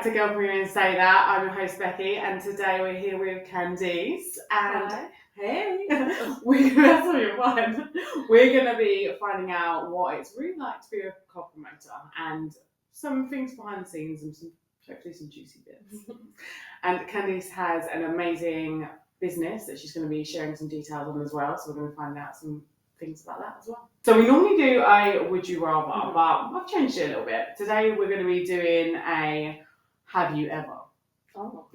to Girlfriend and Say That. I'm your host Becky, and today we're here with Candice. And Hi. Hey, we're gonna be finding out what it's really like to be a club promoter and some things behind the scenes and hopefully some juicy bits. And Candice has an amazing business that she's going to be sharing some details on as well. So we're going to find out some things about that as well. So we normally do a Would You Rather, but I've changed it a little bit. Today we're going to be doing a Have You Ever? Oh.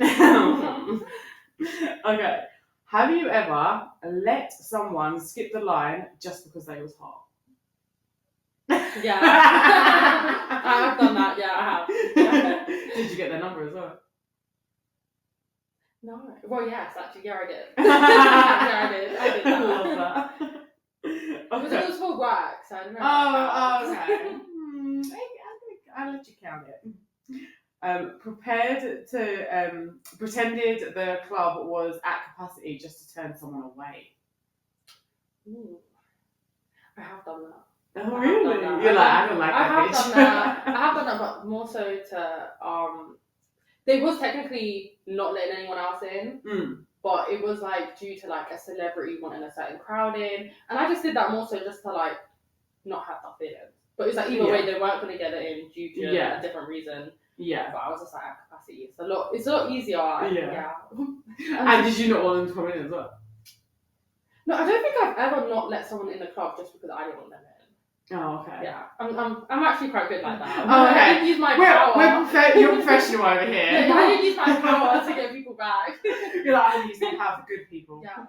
Okay. Have you ever let someone skip the line just because they was hot? Yeah. I have done that. Yeah, I have. Yeah. Did you get their number as well? No. Well, yes, actually, yeah, I did. Yeah, I did. I did that. I love that. Because it was for work, so I don't know. Oh, okay. I'll let you count it. Pretended the club was at capacity just to turn someone away. Ooh. I have done that. Oh, really? You're like, I don't like that bitch. Done that. I have done that, but more so to they was technically not letting anyone else in, but it was like due to like a celebrity wanting a certain crowd in, and I just did that more so just to like not have that feeling. But it's like either way they weren't going to get it in due to a different reason. Yeah. But I was just like at capacity. It's a lot easier. Yeah. And did you not want them to come in as well? No, I don't think I've ever not let someone in the club just because I didn't want them in. Oh, okay. Yeah, I'm actually quite good like that. Oh, okay. I didn't use my power. You're professional over here. Yeah, I didn't use my power to get people back. You're like, I'm using power for good people. Yeah.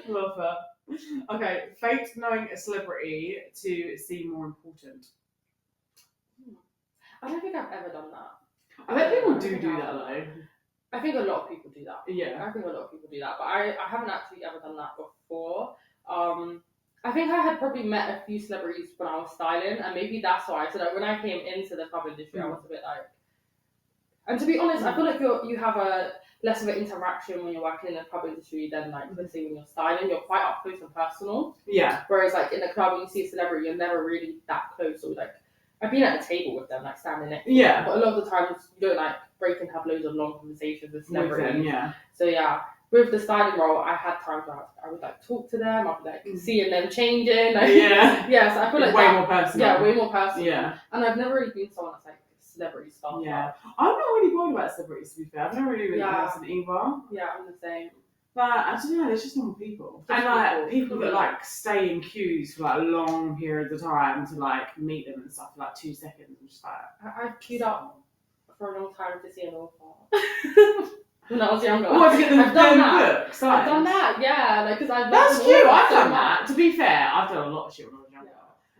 Love that. Okay, fate knowing a celebrity to seem more important. I don't think I've ever done that. I bet people do that though. I think a lot of people do that. Yeah. I think a lot of people do that, but I haven't actually ever done that before. I think I had probably met a few celebrities when I was styling, and maybe that's why. So that when I came into the club industry, I was a bit like. And to be honest, I feel like you have a less of an interaction when you're working in the club industry than like let's say when you're styling. You're quite up close and personal. Yeah. Whereas like in the club, when you see a celebrity, you're never really that close. Or like I've been at a table with them, like standing next to them. But a lot of the times you don't like break and have loads of long conversations with celebrities. So yeah. With the styling role, I had times where I would like talk to them. I'd be like seeing them changing. Like, so I feel like way more personal. Yeah, way more personal. Yeah. And I've never really been someone that's like celebrity stuff. Yeah. I'm not really bored about celebrities, to be fair. I've never really been a person either. Yeah, I'm the same. But I don't know, there's just normal people. And like people that like stay in queues for like long periods of time to like meet them and stuff for like 2 seconds. I'm just like I've queued up for a long time to see an author. When I was younger. I've done that. I've done that, yeah. Like, cause that's cute. I've done that. To be fair, I've done a lot of shit when I was younger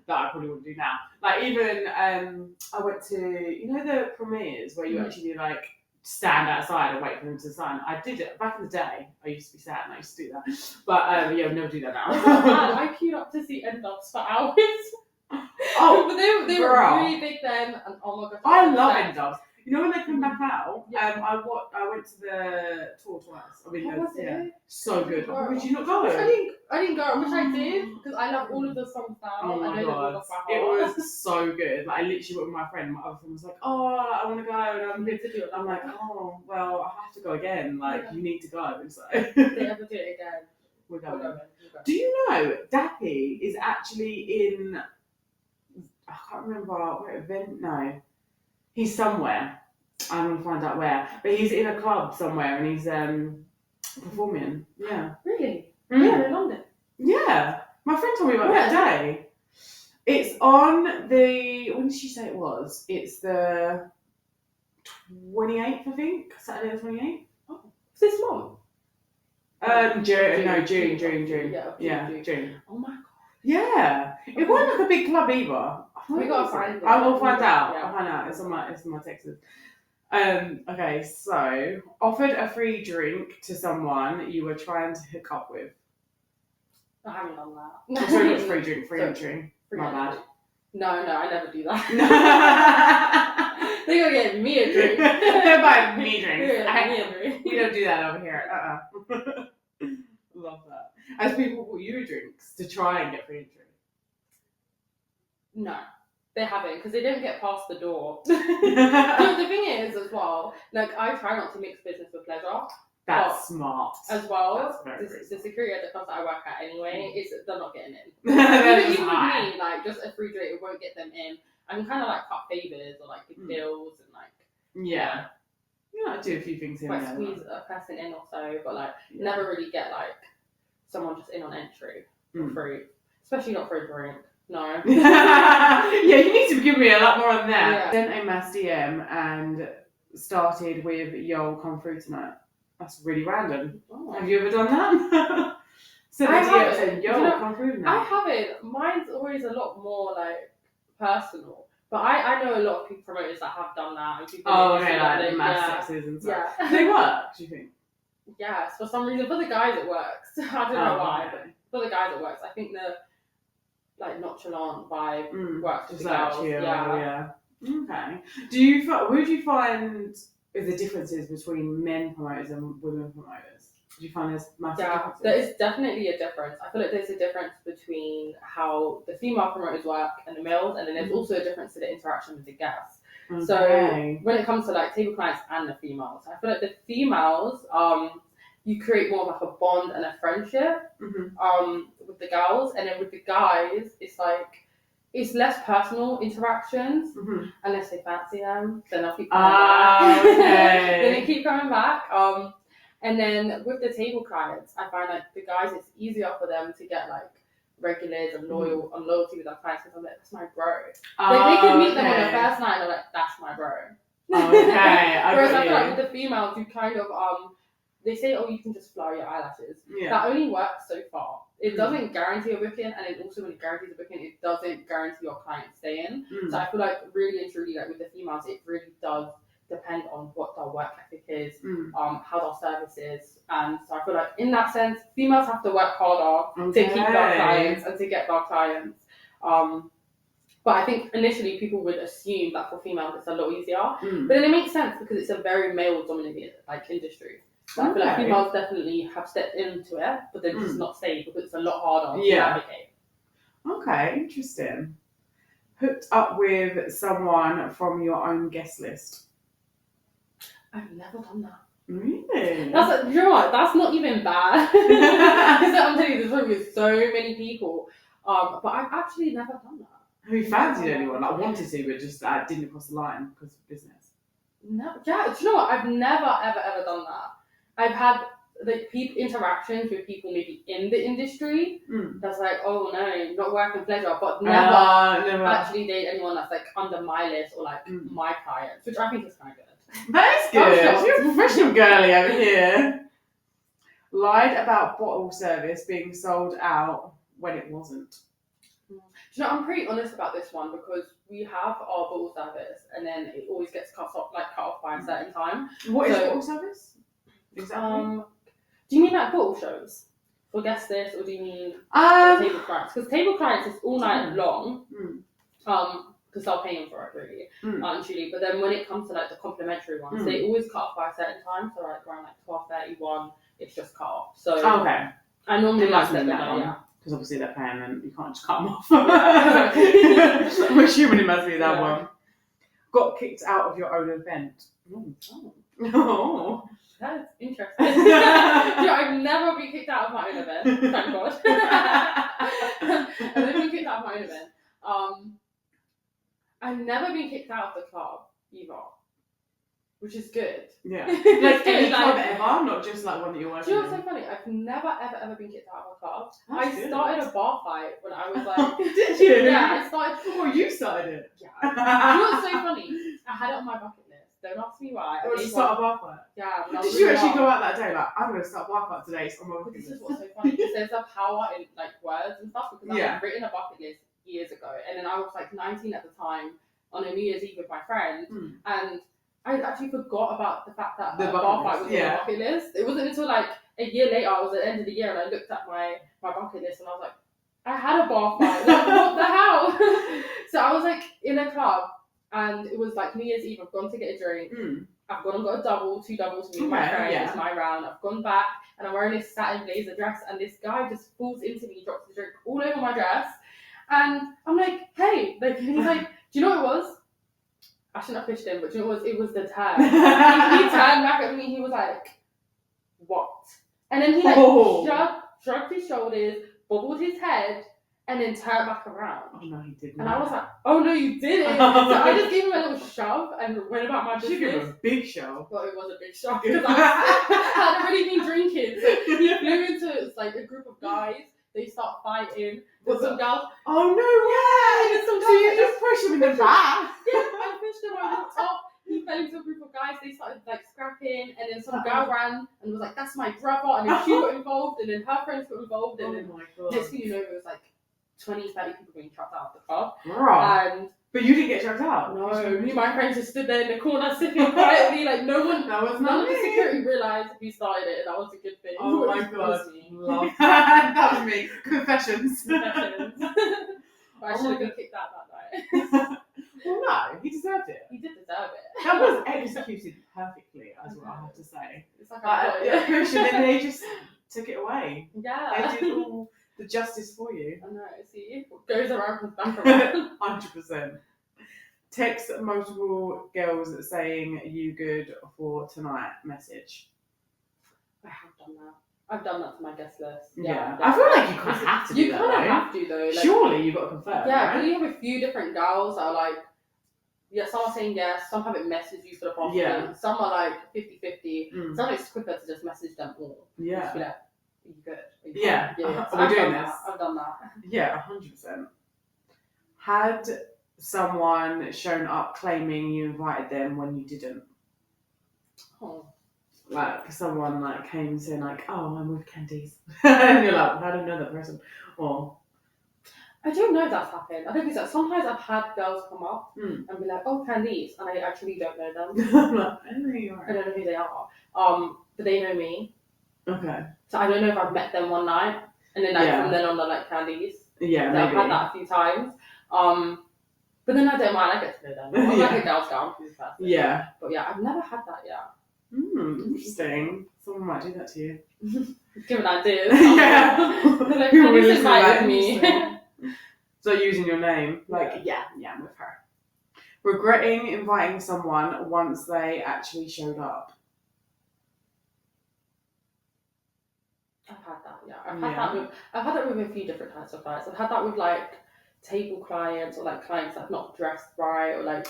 that I probably wouldn't do now. Like even I went to the premieres where you actually like stand outside and wait for them to sign. I did it back in the day. I used to be sad and I used to do that. But I'll never do that now. I queued up to see end-ups for hours. Oh, but they were really big then, and oh my god. I love end-ups. You know when they come back out? I went to the tour twice. I mean, was it? So good. Would you not go? I didn't go. I wish I did because I love all of the songs now. Oh my god, it was so good. Like I literally went with my friend. My other friend was like, "Oh, I want to go," and I'm good to do it. I'm like, "Oh, well, I have to go again. Like, you need to go." And so if they ever do it again, we're going. Do you know Dappy is actually in? I can't remember what event. No. He's somewhere. I'm going to find out where. But he's in a club somewhere and he's performing. Yeah. Really? Yeah, in London? Yeah. My friend told me about that day. It's on the... When did she say it was? It's the 28th, I think. Saturday the 28th. Oh. Is this month? June. Yeah, June. Oh my god. Yeah. It wasn't like a big club either. We gotta find it. I will find out. I'll find out. It's on my texts. Okay, so offered a free drink to someone you were trying to hook up with. I haven't done that. Sorry, not free drink, free entry. My bad. No, I never do that. They're gonna get me a drink. They're buying me drinks. Me a drink. We don't do that over here. Love that. As people bought you drinks to try and get free entry. No. They haven't, because they don't get past the door. No, the thing is, as well, like, I try not to mix business with pleasure. That's smart. As well, That's the security at the clubs that I work at anyway, they're not getting in. Even with me, like, just a free drink, it won't get them in. I can kind of, like, cut favours or, like, give deals and, like... Yeah. Yeah, I do a few things here and there. Squeeze a person in or so, but, like, never really get, like, someone just in on entry for free. Especially not for a drink. No. Yeah, you need to give me a lot more on that. Sent a mass DM and started with "Yo, come through tonight." That's really random. Oh. Have you ever done that? Sent a DM saying, "Yo, come through tonight." I haven't. Mine's always a lot more like personal. But I know a lot of people promoters that have done that. And people like mass sexes and stuff. Yeah. Do they work? Do you think? Yes, for some reason. For the guys, it works. I don't know why, but for the guys, it works. I think the nonchalant vibe works. Just with the like girls. chill, yeah. Okay. Who do you find is the differences between men promoters and women promoters? Do you find there's massive differences? There is definitely a difference. I feel like there's a difference between how the female promoters work and the males, and then there's also a difference to the interaction with the guests. Okay. So when it comes to like table clients and the females, I feel like the females, you create more of like a bond and a friendship with the girls, and then with the guys, it's like it's less personal interactions unless they fancy them. Then they'll keep coming back. Okay. Then they keep coming back. And then with the table clients, I find like the guys, it's easier for them to get like regulars and loyalty with their clients because I'm like, that's my bro. They can meet them on the first night and they're like, that's my bro. Okay. Whereas I feel like with the females, you kind of they say, oh, you can just flower your eyelashes. Yeah. That only works so far. It doesn't guarantee a booking, and it also when it guarantees a booking, it doesn't guarantee your client staying. So I feel like really and truly, like with the females, it really does depend on what their work ethic is, how their service is, and so I feel like in that sense, females have to work harder to keep their clients and to get their clients. But I think initially people would assume that for females it's a lot easier, but then it makes sense because it's a very male-dominated like industry. So I feel like females definitely have stepped into it, but they're just not stayed because it's a lot harder to navigate. Okay, interesting. Hooked up with someone from your own guest list. I've never done that. Really? You know what? That's not even bad. I'm telling you, there's probably so many people. But I've actually never done that. Have you fancied anyone? I wanted to, but just didn't cross the line because of business. No, yeah. Do you know what? I've never ever done that. I've had like interactions with people maybe in the industry. That's like, oh no, not work and pleasure, but never actually date anyone that's like under my list or like my clients, which I think is kind of good. That is good. You're a professional girly over here. Lied about bottle service being sold out when it wasn't. Do you know, I'm pretty honest about this one because we have our bottle service and then it always gets cut off by a certain time. What is bottle service? Exactly. Do you mean like bottle shows for guest list, or do you mean table clients? Because table clients is all night long. Because they're paying for it really, actually. But then when it comes to like the complimentary ones, they always cut off by a certain time. So like around like 12:31, it's just cut off. So I normally like them that, because obviously they're paying and you can't just cut them off. I'm assuming it must be that one. Got kicked out of your own event. Oh. That's interesting. I've never been kicked out of my own event. Thank God. I've never been kicked out of my own event. I've never been kicked out of the club either, which is good. Yeah. Like any club ever, not just like one that you're working in. Do you know what's so funny? I've never ever been kicked out of a club. I started a bar fight when I was like... Did you? Yeah, I started... Oh, you started it? Yeah. Do you know what's so funny? I had it on my bucket list. Don't ask me why. Did you start a bar fight? Yeah. Did you actually go out that day like, I'm going to start a bar fight today? So this is what's so funny. Because there's a power in like words and stuff. Because I had written a bucket list years ago. And then I was like 19 at the time on a New Year's Eve with my friend. And I actually forgot about the fact that the bar fight was on the bucket list. It wasn't until like a year later, I was at the end of the year and I looked at my bucket list and I was like, I had a bar fight. Like, what the hell? So I was like in a club and it was like New Year's Eve. I've gone to get a drink. I've gone and got two doubles to meet my friend. It's my round. I've gone back and I'm wearing this satin blazer dress and this guy just falls into me, drops the drink all over my dress. And I'm like, hey, like, and he's like, Do you know what it was? I shouldn't have pushed him, but do you know what it was? It was the turn. He turned back at me. He was like, "What?" And then he like shrugged his shoulders, bobbled his head, and then turned back around. Oh no, he didn't. And I was like, "Oh no, you didn't." So I just gave him a little shove and went about my business. You gave him a big shove. Well, it was a big shove because I had already been drinking. So he flew into like a group of guys. They start fighting. There's some girls. Oh no way! So you just push him in the back. Yeah, I pushed him. I walked off. He fell into a group of guys. They started like scrapping, and then some girl ran and was like, "That's my brother," and then she got involved, and then her friends got involved, and then my god! next thing you know, it was like 20, 30 people being chucked out of the club. Right. And but you didn't get chucked out. no, me and my friends just stood there in the corner sipping quietly, like none of the security realised we started it, and that was a good thing. Oh my god! Love that. That was me. Confessions. But I should have been kicked out that night. Well, no, he deserved it. He did deserve it. That was executed perfectly, as well, I have to say. It's like a push, and then they just took it away. Yeah. They did all the justice for you. I know, see? What goes around comes back around. 100%. Text multiple girls saying you good for tonight message. I have done that. I've done that to my guest list. Yeah. I feel like you kind of have to do you that. You kind of have to, though. Like, surely you've got to confirm. Yeah, right? because you have a few different girls that are like, yeah, some are saying yes, some haven't messaged you for the past week, some are like 50-50. Some it's quicker to just message them all. Yeah. Just be like, are you good? Are you yeah. Yeah. Are we doing this? I've done that. Yeah, 100%. Had someone shown up claiming you invited them when you didn't? Oh. Like someone like came saying like, "Oh, I'm with Candice," and you're like, "I don't know that person." Or I don't know if that's happened. I don't think so. Sometimes I've had girls come up and be like, "Oh, Candice," and I actually don't know them. I'm like, I don't know who you are. I don't know who they are. But they know me. Okay. So I don't know if I've met them one night and then from then on they're like Candice. Yeah, so maybe. I've had that a few times. But then I don't mind. I get to know them. I'm like a girl's girl. Yeah. But yeah, I've never had that yet. Interesting. Someone might do that to you. Give ideas. Yeah. Like, Who will Candice listen invited me. So using your name, like yeah, I'm with her. Regretting inviting someone once they actually showed up. I've had that, yeah. I've had that with a few different types of clients. I've had that with like table clients or like clients that have not dressed right or like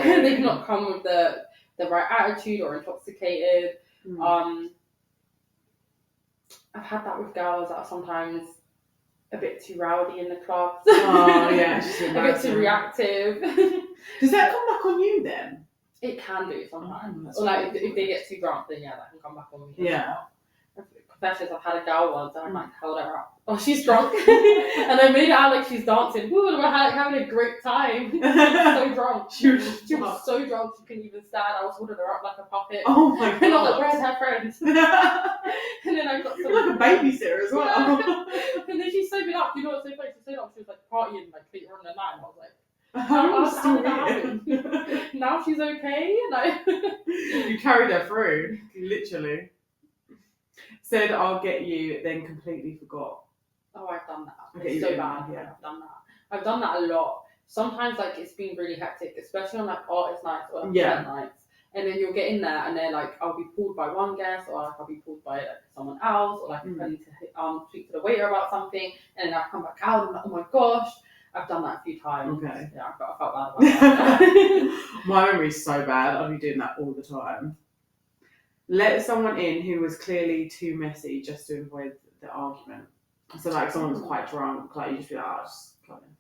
they've not come with the right attitude or intoxicated. I've had that with girls that are sometimes a bit too rowdy in the club. Oh yeah, a bit too reactive. Does that come back on you then? It can do sometimes. Or like if they get too drunk, then that can come back on me. Yeah. Confessions, I've had a girl once and I like held her up. Oh, she's drunk. And I made it out like she's dancing. Woo, and we're having a great time. She was so drunk. She was so drunk she couldn't even stand. I was holding her up like a puppet. Oh my god. And I was like, where's her friends? And then I got some. You're like a babysitter as well. And then she sobered up. You know what's so funny? She sobered up. She was like partying like later on in the night. And I was like, how did that happen? Now she's okay. Like you carried her through, literally. Said I'll get you, then completely forgot. Oh, I've done that. It's so bad. Yeah. I've done that. I've done that a lot. Sometimes like it's been really hectic, especially on like artist nights or like event nights. And then you'll get in there and then like I'll be pulled by one guest or like I'll be pulled by like someone else or like I need to speak to the waiter about something and then I'll come back out and I'm like, oh my gosh. I've done that a few times. Okay. Yeah, I felt bad about that. My memory's so bad. I'll be doing that all the time. Let someone in who was clearly too messy just to avoid the argument. So like someone was quite drunk, like you just be like, oh, just come in.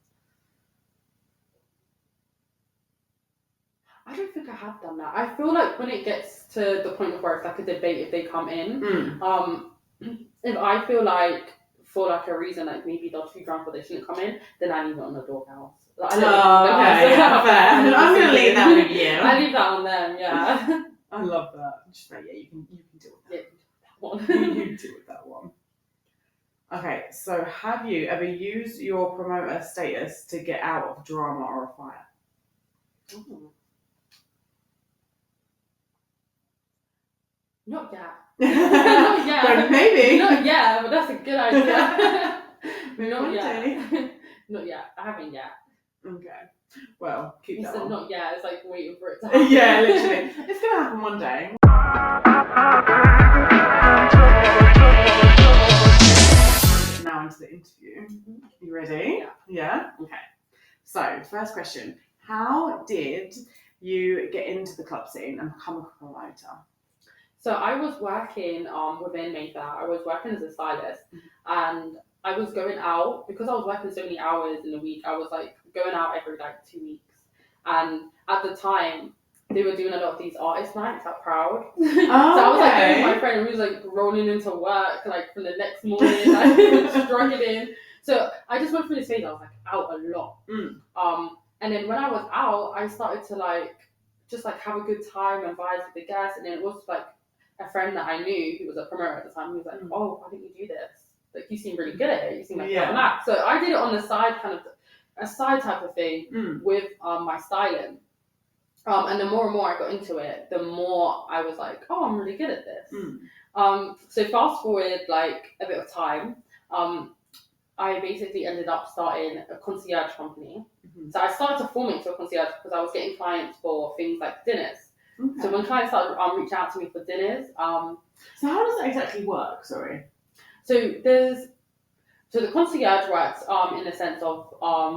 I don't think I have done that. I feel like when it gets to the point of where it's like a debate if they come in, if I feel like for like a reason like maybe they're too drunk or they shouldn't come in, then I leave it on the doorbell. Like, okay, yeah, fair. I'm gonna leave that with you. I leave that on them, yeah. I love that. Just like, yeah, you can deal with that. Yeah, you deal with that one. Okay, so have you ever used your promoter status to get out of drama or a fight? Not yet. Not yet. But maybe. Not yet, but that's a good idea. Not yet. Not yet. I haven't yet. Okay. Well, keep He that said on. not yet. It's like waiting for it to happen. Yeah, literally. It's going to happen one day. Now into the interview. You ready? Yeah? Okay. So, first question. How did you get into the club scene and become a promoter? So I was working within Mayfair. I was working as a stylist, and I was going out because I was working so many hours in a week. I was like going out every like 2 weeks, and at the time they were doing a lot of these artist nights at Proud. Oh, so I was like okay. going with my friend, and we was like rolling into work like from the next morning, like struggling. So I just went through this phase. I was like out a lot. And then when I was out, I started to like just like have a good time and vibes with the guests, and then it was like a friend that I knew who was a promoter at the time. He was like, "Oh, why don't you do this? Like, you seem really good at it. You seem like you have an act." So I did it on the side, kind of a side type of thing with my styling. And the more and more I got into it, the more I was like, "Oh, I'm really good at this." So fast forward like a bit of time, I basically ended up starting a concierge company. So I started to form into a concierge because I was getting clients for things like dinners. Okay. So when clients started reaching out to me for dinners, so how does that exactly work? Sorry. So the concierge works in the sense of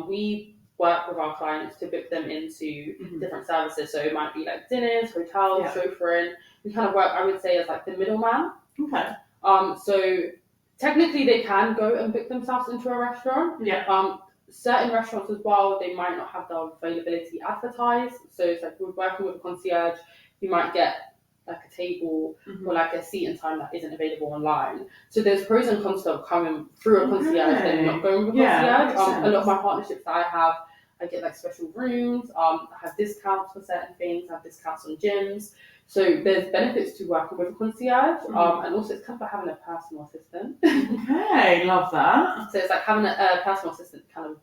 we work with our clients to book them into different services. So it might be like dinners, hotels, chauffeuring. We kind of work, I would say, as like the middleman. Okay. So technically they can go and book themselves into a restaurant. Yeah. Certain restaurants as well, they might not have the availability advertised. So it's like we're working with a concierge, you might get like a table or like a seat and time that isn't available online. So there's pros and cons to coming through a concierge and not going with a concierge. A lot of my partnerships that I have, I get like special rooms, I have discounts for certain things, I have discounts on gyms. So there's benefits to working with a concierge, and also it's kind of like having a personal assistant. Okay, love that. So it's like having a personal assistant to kind of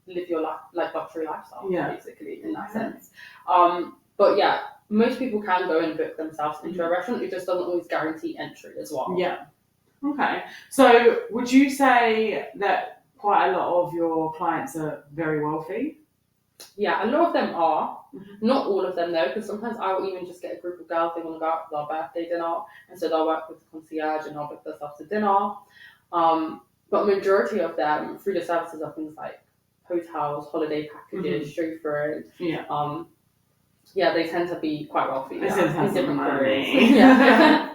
live your life, like luxury lifestyle, basically, in that sense. But yeah, most people can go and book themselves into a restaurant. It just doesn't always guarantee entry as well. Yeah. Okay. So would you say that quite a lot of your clients are very wealthy? Yeah, a lot of them are. Not all of them though, because sometimes I will even just get a group of girls, they want to go out for their birthday dinner, and so they'll work with the concierge and they'll book themselves to dinner. But majority of them, through the services, are things like hotels, holiday packages, chauffeuring. They tend to be quite wealthy. They tend to have some money. Yeah.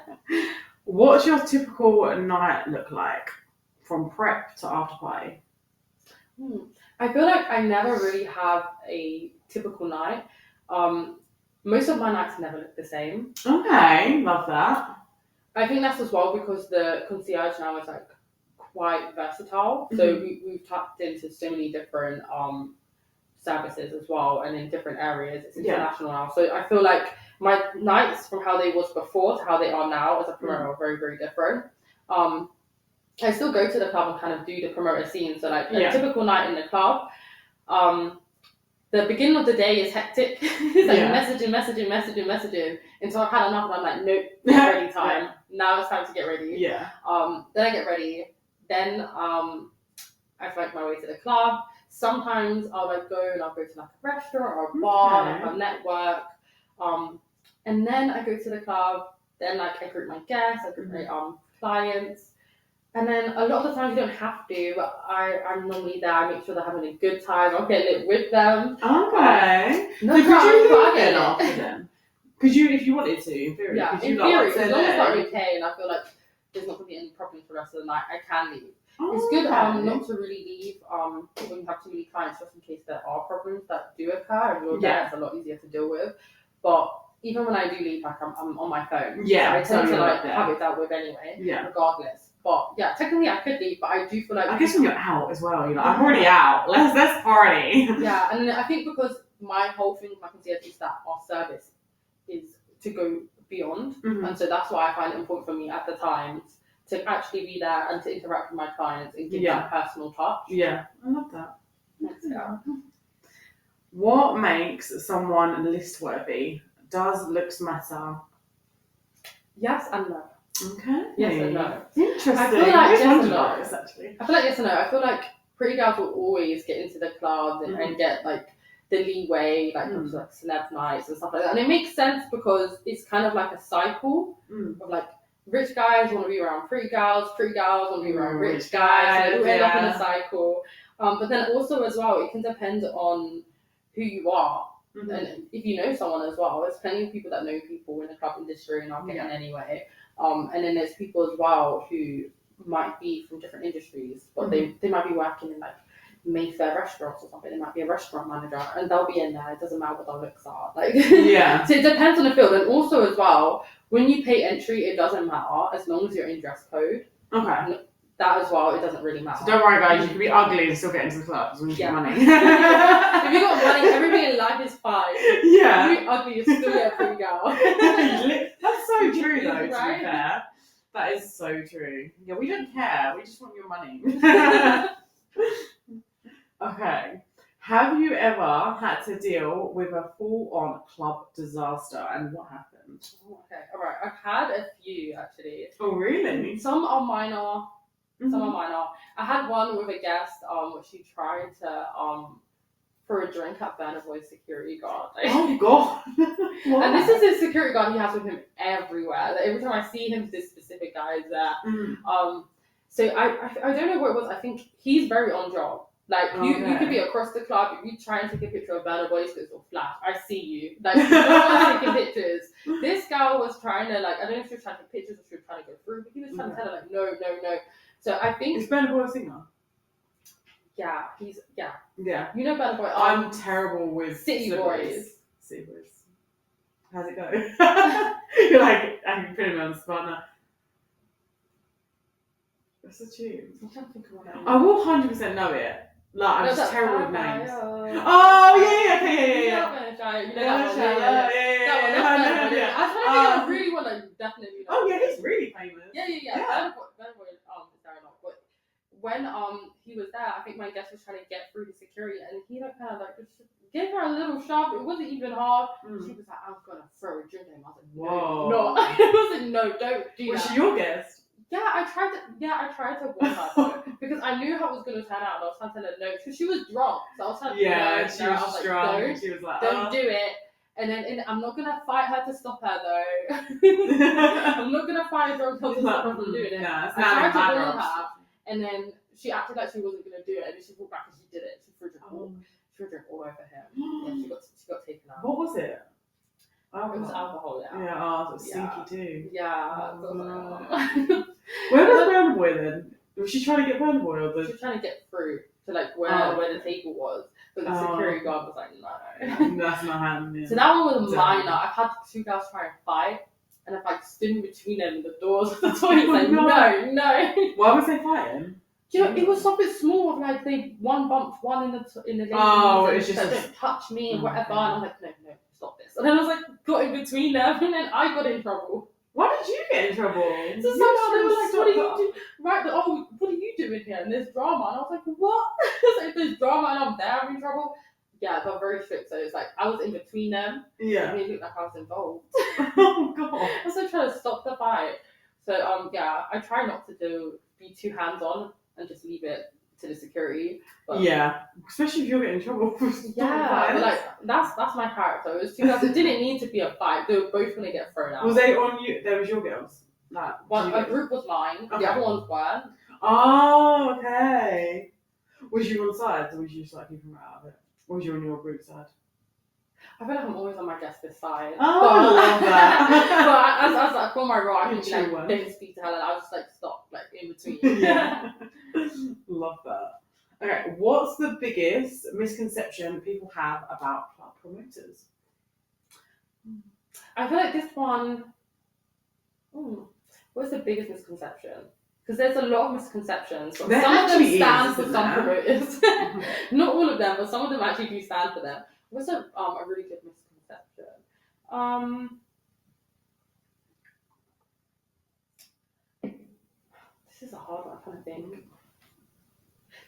What's your typical night look like, from prep to after party? I feel like I never really have a typical night. Most of my nights never look the same. Okay, love that. I think that's as well because the concierge now is like quite versatile. So we've tapped into so many different services as well, and in different areas. It's international now. So I feel like my nights from how they was before to how they are now as a promoter are very, very different. I still go to the club and kind of do the promoter scene. So like a typical night in the club, the beginning of the day is hectic. It's like messaging until I've had enough and I'm like, nope, get ready time. Now it's time to get ready. Then I get ready. Then I find my way to the club. Sometimes I'll like go to like a restaurant or a bar, like a network. And then I go to the club. Then like I group my guests, I group my clients. And then a lot of the times you don't have to, but I'm normally there. I make sure they're having a good time. I'll get lit with them. Okay. So could you leave after then? Could you, if you wanted to, in theory? Yeah, in theory, as long as they're okay and I feel like there's not going to be any problems for the rest of the night, I can leave. It's good not to really leave when you have too many clients, just in case there are problems that do occur, and you're there, it's a lot easier to deal with. But even when I do leave, like I'm on my phone. Yeah, so I tend to like have it dealt with anyway, regardless. But yeah, technically I could leave, but I do feel like I guess when you're out as well, you're like, I'm already out. Let's party. Yeah, and I think because my whole thing with my concierge is that our service is to go beyond, and so that's why I find it important for me at the times to actually be there and to interact with my clients and give them a personal touch. Yeah, I love that. Thanks, yeah. What makes someone list worthy? Does looks matter? Yes and no. Okay. Yes and no. Interesting. I feel like yes and no. Actually. I feel like yes and no. I feel like pretty girls will always get into the clubs and get like the leeway, like celeb nights and stuff like that. And it makes sense because it's kind of like a cycle of like rich guys want to be around pretty girls want to be around rich guys, and end up in a cycle. But then also as well, it can depend on who you are. And if you know someone as well, there's plenty of people that know people in the club industry and are getting anyway. And then there's people as well who might be from different industries, but they might be working in like Mayfair restaurants or something. They might be a restaurant manager and they'll be in there. It doesn't matter what their looks are. Like so it depends on the field. And also as well, when you pay entry, it doesn't matter as long as you're in dress code. Okay. That as well, it doesn't really matter. So don't worry, guys. You can be ugly and still get into the club as long as you get money. If you got money, everything in life is fine. Yeah. If you be ugly, you still get a pretty girl. That's so true, though. To Right? be fair, that is so true. Yeah, we don't care. We just want your money. Okay. Have you ever had to deal with a full-on club disaster, and what happened? Okay, all right. I've had a few actually. Oh, really? Some are minor. Some are minor. I had one with a guest, where she tried to for a drink at Burna Boy's security guard. Oh God! And this is his security guard he has with him everywhere. Like, every time I see him, this specific guy is there. So I don't know what it was. I think he's very on job. Like you could be across the club. If you try and take a picture of Burna Boy's, it's all flash. I see you. Like you don't taking pictures. This girl was trying to like, I don't know if she was trying to take pictures or she was trying to go through, but he was trying to tell her like, no. So I think is Burna Boy a singer? Yeah, he's Yeah. You know Burna Boy. I'm terrible with City Boys. City Boys. How's it go? You're like, I can put him on the spot now. What's the tune? I'm trying to think of what I will 100% know it. Like, I'm just terrible with names. Oh, yeah. You know that one. That's Yeah. I was trying to think of a really one that you definitely know. Oh, yeah, he's really famous. Yeah. Burna Boy is fair enough. But when he was there, I think my guest was trying to get through the security, and he like kind of like just gave her a little shove. It wasn't even hard. She was like, "I'm gonna throw a drink at him." I was like, "Whoa, no." I wasn't. No, don't do that. Was she your guest? Yeah, I tried to warn her though, because I knew how it was going to turn out, and I was trying to tell her no, because she was drunk. So I was trying to she was drunk. She was like, don't do it. And then I'm not gonna fight her to stop her though. I'm not gonna fight a drunk girl to stop her from doing it. I tried to warn her, and then she acted like she wasn't gonna do it, and then she walked back and she did it. She threw a drink all over him. Yeah, she got taken out. What was it? It was alcohol, yeah. Yeah, it was stinky too. Yeah. Where was Burna Boy then? Was she trying to get Burna Boy or She was trying to get through to like where the table was, but the security guard was like, no. That's not happening. So that one was minor. I've had two girls try and fight, and I've like stood in between them and the doors of the toilet like, no. Why was they fighting? Do you know, it was something small of like one bumped one in the ladies. It's just like, don't touch me and whatever. And I was like, no, stop this. And then I was like, got in between them, and then I got in trouble. Why did you get in trouble? So somehow they were like, what are you doing? Right, what are you doing here? And there's drama. And I was like, what? So if there's drama and I'm there, I'm in trouble. Yeah, they're very strict. So it's like, I was in between them. Yeah. It made it look like I was involved. Oh, God. I was like trying to stop the fight. So, I try not to be too hands-on and just leave it to the security. But yeah, especially if you're getting in trouble. Yeah, but like that's my character. It was two girls. It didn't need to be a fight. They were both gonna get thrown out. Was they on you? There was your girls. Like a group was mine. Okay. The other ones weren't. Oh, okay. Was you on sides, or was you just like keeping right out of it? Or was you on your group side? I feel like I'm always on my guest's side. Oh, I love that. But as like for my role, I can True like didn't speak to her, and I was just like stop, like in between. Yeah. Love that. Okay, what's the biggest misconception people have about club promoters? I feel like this one. What's the biggest misconception? Because there's a lot of misconceptions. But some of them stand for some promoters. Not all of them, but some of them actually do stand for them. What's a really good misconception? This is a hard one, I kind of think.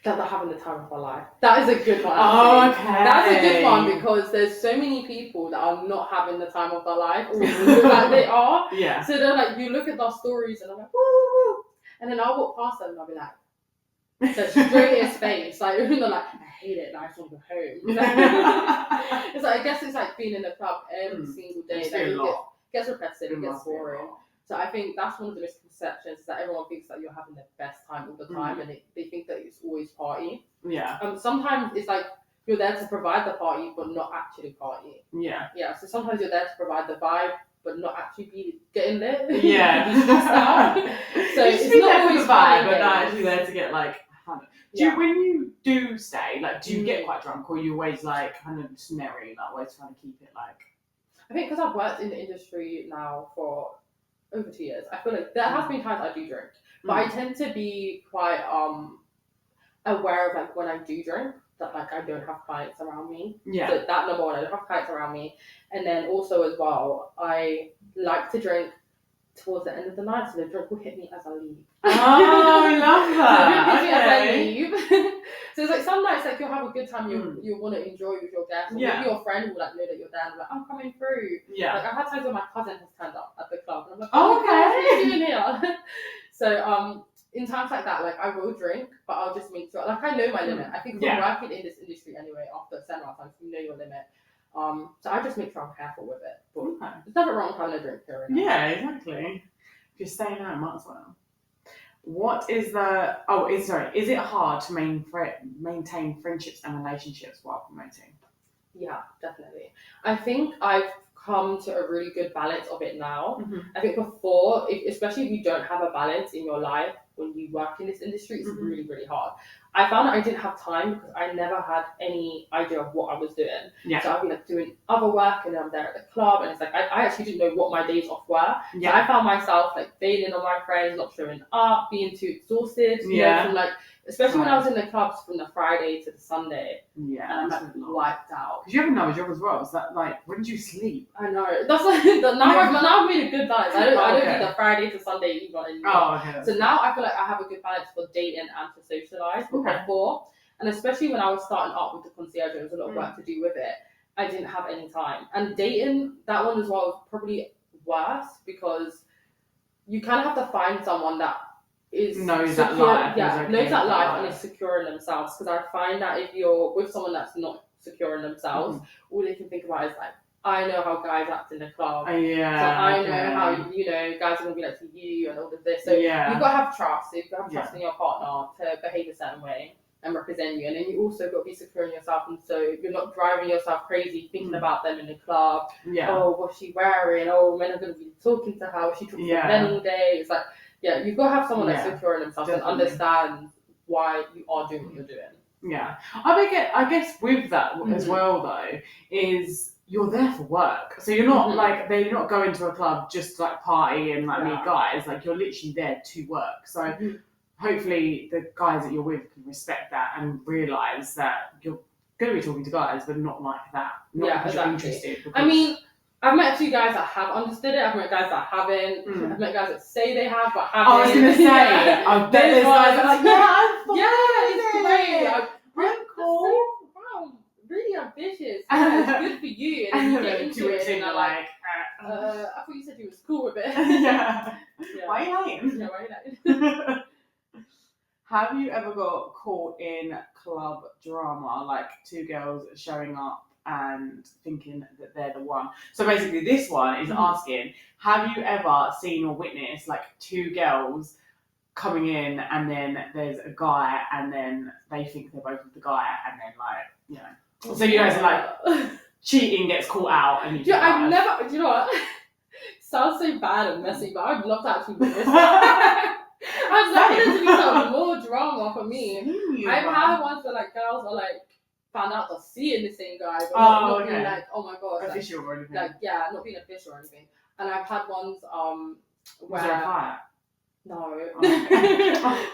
That they're having the time of their life. That is a good one. Oh, okay. That's a good one because there's so many people that are not having the time of their life. Like they are. Yeah. So they're like, you look at their stories and I'm like, woo. And then I'll walk past them and I'll be like, So straight in his face, like even though like I hate it, like I just want to go home. It's like I guess it's like being in the club every single day. Like it gets repetitive, it gets boring. So I think that's one of the misconceptions is that everyone thinks that you're having the best time all the time, and they think that it's always party. Yeah. Sometimes it's like you're there to provide the party, but not actually party. Yeah. Yeah. So sometimes you're there to provide the vibe, but not actually be getting lit. Yeah. So it's not always the vibe, but not actually there to get like. When you do stay, like, do you get quite drunk, or are you always like kind of merry, like always trying to keep it like? I think because I've worked in the industry now for over 2 years, I feel like there has been times I do drink, but I tend to be quite aware of like when I do drink that like I don't have clients around me. Yeah. So that number one, I don't have clients around me, and then also as well, I like to drink towards the end of the night, so the drink will hit me as I leave. Oh, I love that. So the drink hits me as I leave. So it's like some nights like you'll have a good time, you want to enjoy with your guests, or maybe your friend will like know that you're there and like, I'm coming through. Yeah. Like I've had times where my cousin has turned up at the club and I'm like, okay, what are you doing here? So in times like that, like I will drink, but I'll just make sure like I know my limit. I think from working in this industry anyway, after a certain amount of times you know your limit. So I just make sure I'm careful with it. But there's nothing wrong with having a drink here and yeah, exactly. If you're staying out, might as well. What is the? Is it hard to maintain friendships and relationships while promoting? Yeah, definitely. I think I've come to a really good balance of it now. I think before, especially if you don't have a balance in your life when you work in this industry, it's really, really hard. I found that I didn't have time because I never had any idea of what I was doing. Yeah. So I'd be like doing other work and I'm there at the club and it's like I actually didn't know what my days off were. Yeah. So I found myself like bailing on my friends, not showing up, being too exhausted. You know, from like especially when I was in the clubs from the Friday to the Sunday. Yeah. And I'm like wiped out. Because you have another job as well. Is that like when did you sleep? I know. That's like now I've made a good balance. I don't do the Friday to Sunday either anymore. Oh, okay. So now I feel like I have a good balance for dating and to socialise. But before, and especially when I was starting up with the concierge, there was a lot of work to do with it. I didn't have any time. And dating, that one as well was probably worse because you kind of have to find someone that knows that life. Yeah, knows that life and is secure in themselves. Because I find that if you're with someone that's not secure in themselves, all they can think about is like, I know how guys act in the club. So I know how, guys are going to be like to you and all of this. So you've got to have trust. So you've got to have trust in your partner to behave a certain way and represent you. And then you also got to be secure in yourself. And so you're not driving yourself crazy thinking about them in the club. Yeah. Oh, what's she wearing? Oh, men are going to be talking to her. She talks to men all day. It's like, you've got to have someone that's secure in themselves and understand why you are doing what you're doing. Yeah. I guess with that as well, though, is you're there for work. So you're not like, they're not going to a club just to like party and like meet guys. Like you're literally there to work. So hopefully the guys that you're with can respect that and realise that you're going to be talking to guys, but not like that. Not because you're interested. Because... I mean, I've met a few guys that have understood it. I've met guys that haven't. I've met guys that say they have, but haven't. I was going to say, I bet there's guys that are like, it's great. I'm cool. Wow, really ambitious. It's good for you. And then you get into it and you're like, I thought you said you was cool with it. Why are you lying? Yeah, why are you lying? Have you ever got caught in club drama, like two girls showing up and thinking that they're the one? So basically this one is asking, have you ever seen or witnessed like two girls coming in and then there's a guy and then they think they're both with the guy and then like, so you guys are like, cheating gets caught out and you I've never, do you know what? Sounds so bad and messy, but I'd love to actually witness that. I'd love there to be some more drama for me. I've had ones where like girls are like, found out they're seeing the same guy, but not being like, oh my god, official or anything. Like not being official or anything. And I've had ones where was there a fight? No.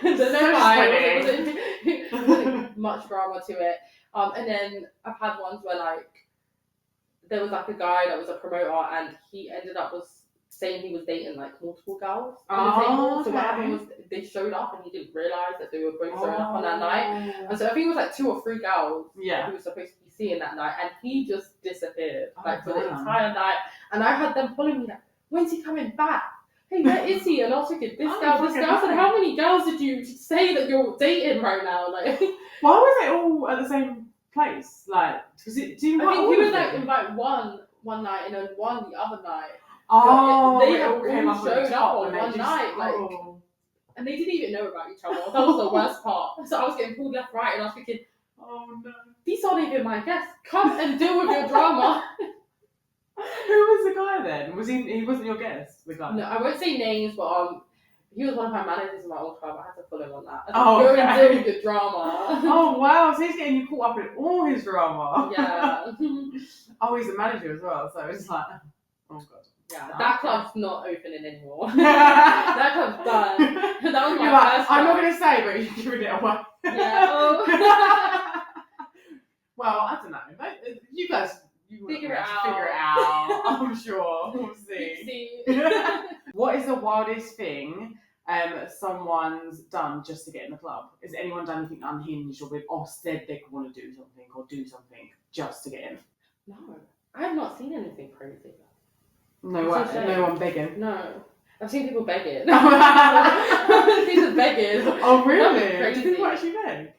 There's no fight. It wasn't much drama to it. And then I've had ones where like there was like a guy that was a promoter and he ended up saying he was dating like multiple girls on the table. So what happened was they showed up and he didn't realise that they were both showing up on that night. And so I think it was like 2 or 3 girls he was supposed to be seeing that night and he just disappeared for the entire night. And I had them pulling me like, when's he coming back? hey, where is he? And I was thinking, this Oh, girl, this fucking girl. I said, hell. how many girls did you say that you're dating right now? Like, Why was it all at the same place? Like, do you I think he was like invite one night and then one the other night. Oh, they it have all came all up on showed top up on and they one just, night, like, oh. and they didn't even know about each other. That was the worst part. So I was getting pulled left, right, and I was thinking, Oh no. these aren't even my guests. Come and deal with your drama. Who was the guy then? Was he wasn't your guest, the guy? No, I won't say names, but he was one of my managers in my old club. I had to follow him on that. I said, Oh, go and okay. deal with your drama. Oh wow, so he's getting you caught up in all his drama. Yeah. Oh, he's a manager as well, so it's like, oh god. Yeah, that club's not opening anymore. That club's done. That was my first I'm not club. going to say, but you're giving it away. Yeah. Oh. Well, I don't know. You guys, Figure it Figure it out. I'm sure. We'll see. What is the wildest thing someone's done just to get in the club? Has anyone done anything unhinged or said they want to do something or do something just to get in? No, I have not seen anything crazy. No one begging. No. I've seen people begging. People begging. Oh really? Crazy. Do people actually beg?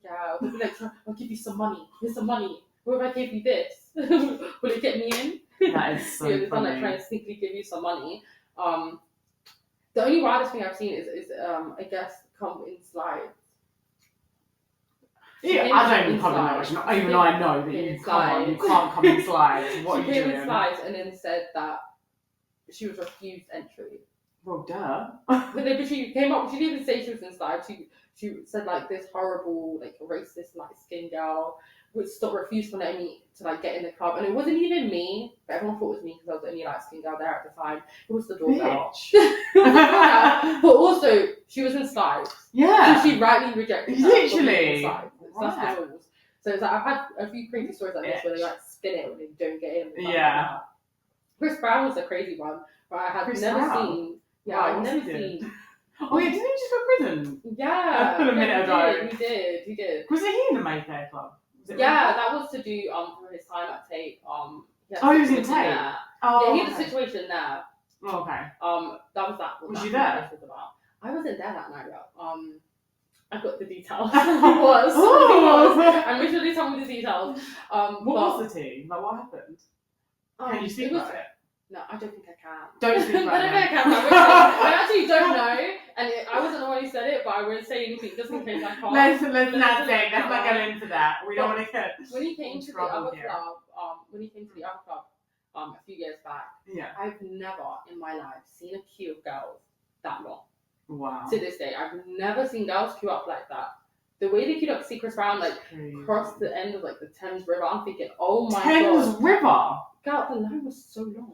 Yeah, they'll be like, I'll give you some money. Here's some money. What if I give you this? Will it get me in? That is so Yeah, they've done funny. like trying to sneakily give you some money. The only wildest thing I've seen is I guess come in slides. Yeah, I don't even come in slides. Even though I know that you can't come in slides. What are you came doing? in slides and then said that she was refused entry. Well, duh. But then she came up. She didn't even say she was in slides. She said like this horrible like racist light skinned girl would stop refuse from letting me to like get in the club, and it wasn't even me. But everyone thought it was me because I was the only light skinned girl there at the time. It was the doorbell. But also she was in slides. Yeah. So she rightly rejected her Literally. slides. That's the rules. So it's like I've had a few crazy stories like this where they like spin it when they don't get in. Yeah. Like Chris Brown was a crazy one, but I had never seen. Yeah, Wow, I've never seen. Oh yeah, didn't he just go to prison? Yeah. A minute ago. He did. Was it he in the Mayfair Club? Yeah, that was to do for his time at Tate. He was in Tate. There. Oh, yeah, he had a situation there. Oh, okay. That was that. Was you there? Was about. I wasn't there that night, though. I got the details. He was. Oh. He was. I'm sure they told me the details. What was the tea? Like, what happened? Can you speak about it? No, I don't think I can. Don't speak about it. I don't think I can. I actually don't know, and I wasn't the one who said it, but I won't say anything just in case I can't. Let's not get into that. We don't want to get. When he came to the other club, a few years back, yeah, I've never in my life seen a queue of girls that long. Wow. To this day, I've never seen girls queue up like that. The way they queued up to see Chris Brown, like across the end of like the Thames River, I'm thinking, oh my god. Thames River. God, the line was so long.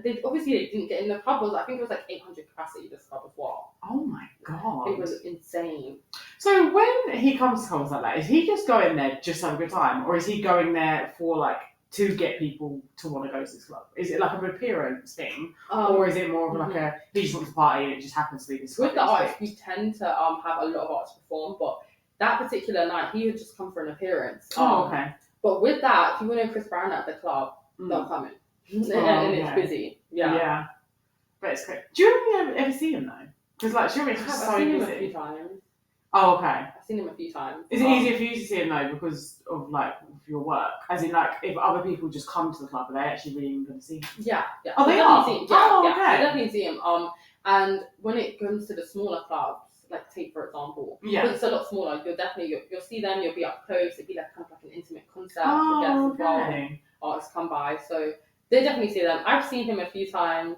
They didn't get in the club. I think it was like 800 capacity. This club as well. Oh my god. It was insane. So when he comes to clubs like that, is he just going there just to have a good time, or is he going there for like to get people to want to go to this club? Is it like an appearance thing, or is it more of like a he just wants to party and it just happens to be this? With the artists, we tend to have a lot of artists perform, but that particular night he had just come for an appearance. Okay. But with that, if you want to know Chris Brown at the club, they'll come in. And it's busy. Yeah. But it's great. Do you ever see him though? Because like, surely it's just so busy. I've seen him a few times. Oh, okay. I've seen him a few times. Is it easier for you to see him though because of like your work? As in like, if other people just come to the club, are they actually really even going to see him? Yeah. Oh, they are? See him. Okay. You definitely see him. And when it comes to the smaller clubs, like Tate for example, because it's a lot smaller, you'll see them, you'll be up close, it'd be like kind of like an intimate concert for guests as well. Artists come by, so they definitely see them. I've seen him a few times.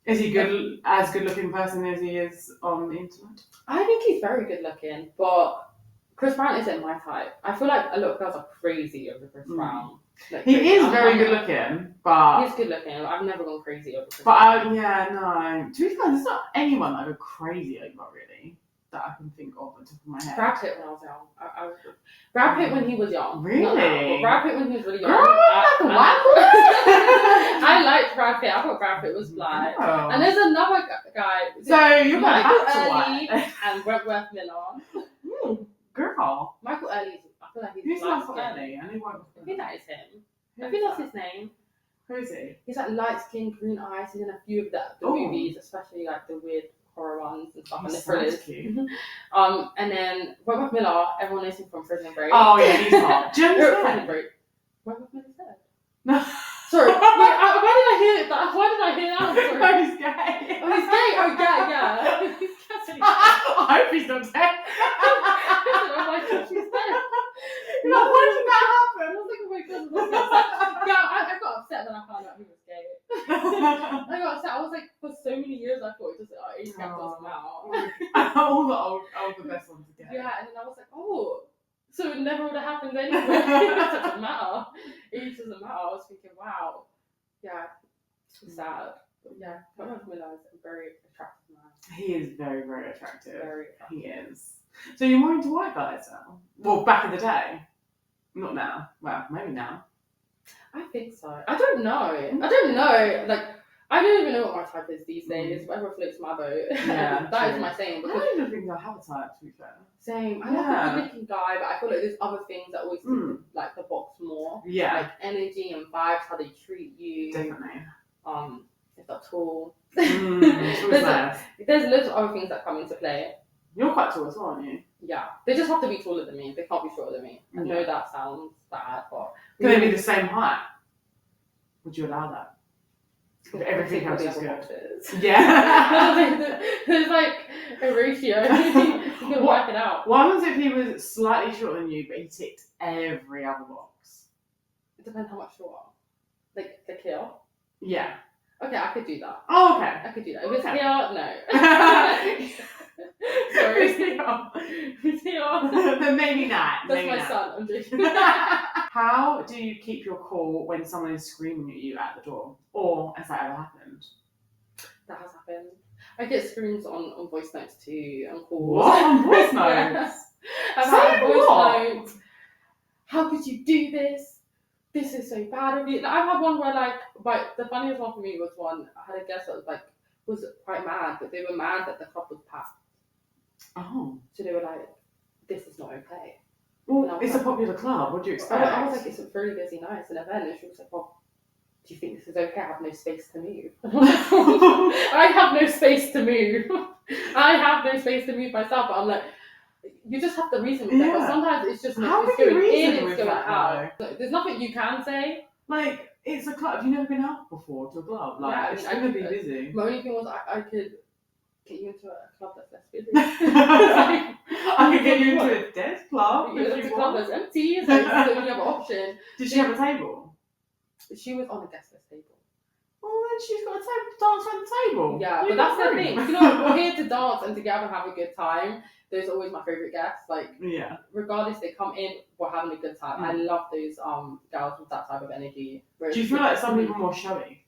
Is he as good looking person as he is on the internet? I think he's very good looking, but Chris Brown isn't my type. I feel like a lot of girls are crazy over Chris Brown. Like, he is very good looking, but he's good looking. I've never gone crazy over Chris Brown. No. To be fair, there's not anyone I go crazy over really that I can think of on top of my head. Brad Pitt when I was young. Brad Pitt when he was young. Really? But Brad Pitt when he was really young. Girl, I liked Brad Pitt. I thought Brad Pitt was black. Oh. And there's another guy. So you're Michael back to Early and Wentworth Miller. Girl. Michael Early. I feel like he's Who's black. Michael Early? I think that is him. I think that's his name. Who is he? He's like light skin, green eyes. He's in a few of the movies, especially like the weird horror ones and stuff, and the thrillers. Cute. And then Wentworth Miller, everyone knows him from Prison Break. Oh yeah, he's hot. Prison Break. Wentworth Miller's dead. No. Sorry. Wait, why did I hear that? Why did I hear that? Sorry. Oh, he's gay. Oh, he's gay. Oh, yeah. He's Catholic. I hope he's not dead. I'm like, she's dead. You're like, why did that happen? I was like, oh my god. Yeah, I got upset when I found out he was gay. I got upset. I was like, for so many years, I thought it just age gap doesn't matter. all the best ones are gay. Yeah, and then I was like, oh, so it never would have happened anyway. It doesn't matter. Age doesn't matter. I was thinking, wow, yeah, it's sad. But yeah, Wentworth Miller is a very attractive man. He is very, very attractive. Very attractive. He is. So you're more into white guys now? Well, back in the day. Not now. Well, maybe now. I think so. I don't know. Like, I don't even know what my type is these days. Whatever floats my boat. Yeah, that is my saying. I don't even think I have a type, to be fair. Same. I like a good-looking guy, but I feel like there's other things that always tick like the box more. Yeah. Like energy and vibes, how they treat you. Definitely. If they're tall. Nice. There's loads of other things that come into play. You're quite tall as well, aren't you? Yeah. They just have to be taller than me. They can't be shorter than me. I know that sounds bad, but... Can they be the same height? Would you allow that? If everything else is good. Boxes. Yeah. There's like a ratio. You can work it out. What happens if he was slightly shorter than you, but he ticked every other box? It depends how much shorter. Like the kill. Yeah. Okay, I could do that. Oh, okay. I could do that. If it's here, no. Sorry. It's here. Then maybe not. That's my son. I'm joking. How do you keep your cool when someone is screaming at you at the door? Or has that ever happened? That has happened. I get screams on voice notes too, and calls. What? On voice notes? Yes. I've had a voice note. How could you do this? This is so bad of you. Like, I've had one where the funniest one for me was one, I had a guest that was quite mad, but they were mad that the club was packed. Oh. So they were like, this is not okay. Well, it's a popular club. What do you expect? I was like, it's a really busy night. It's an event. And she was like, well, do you think this is okay? I have no space to move. I have no space to move. I have no space to move myself. But I'm like, you just have to reason with that. But sometimes it's just not. It's going in, it's going out. There's nothing you can say. Like, it's a club. Have you never been out before to a club? Like, it's going to be busy. My only thing was I could get you into a club that's less busy. I could get you into a dead club. It's a club that's empty, so you have an option. Did she have a table? She was on a guest list table. Well, then she's got a table to dance around the table. Yeah, but that's the thing. You know, we're here to dance and together have a good time. Those are always my favourite guests. Like, regardless, they come in, we're having a good time. I love those girls with that type of energy. Do you feel like some people are more showy?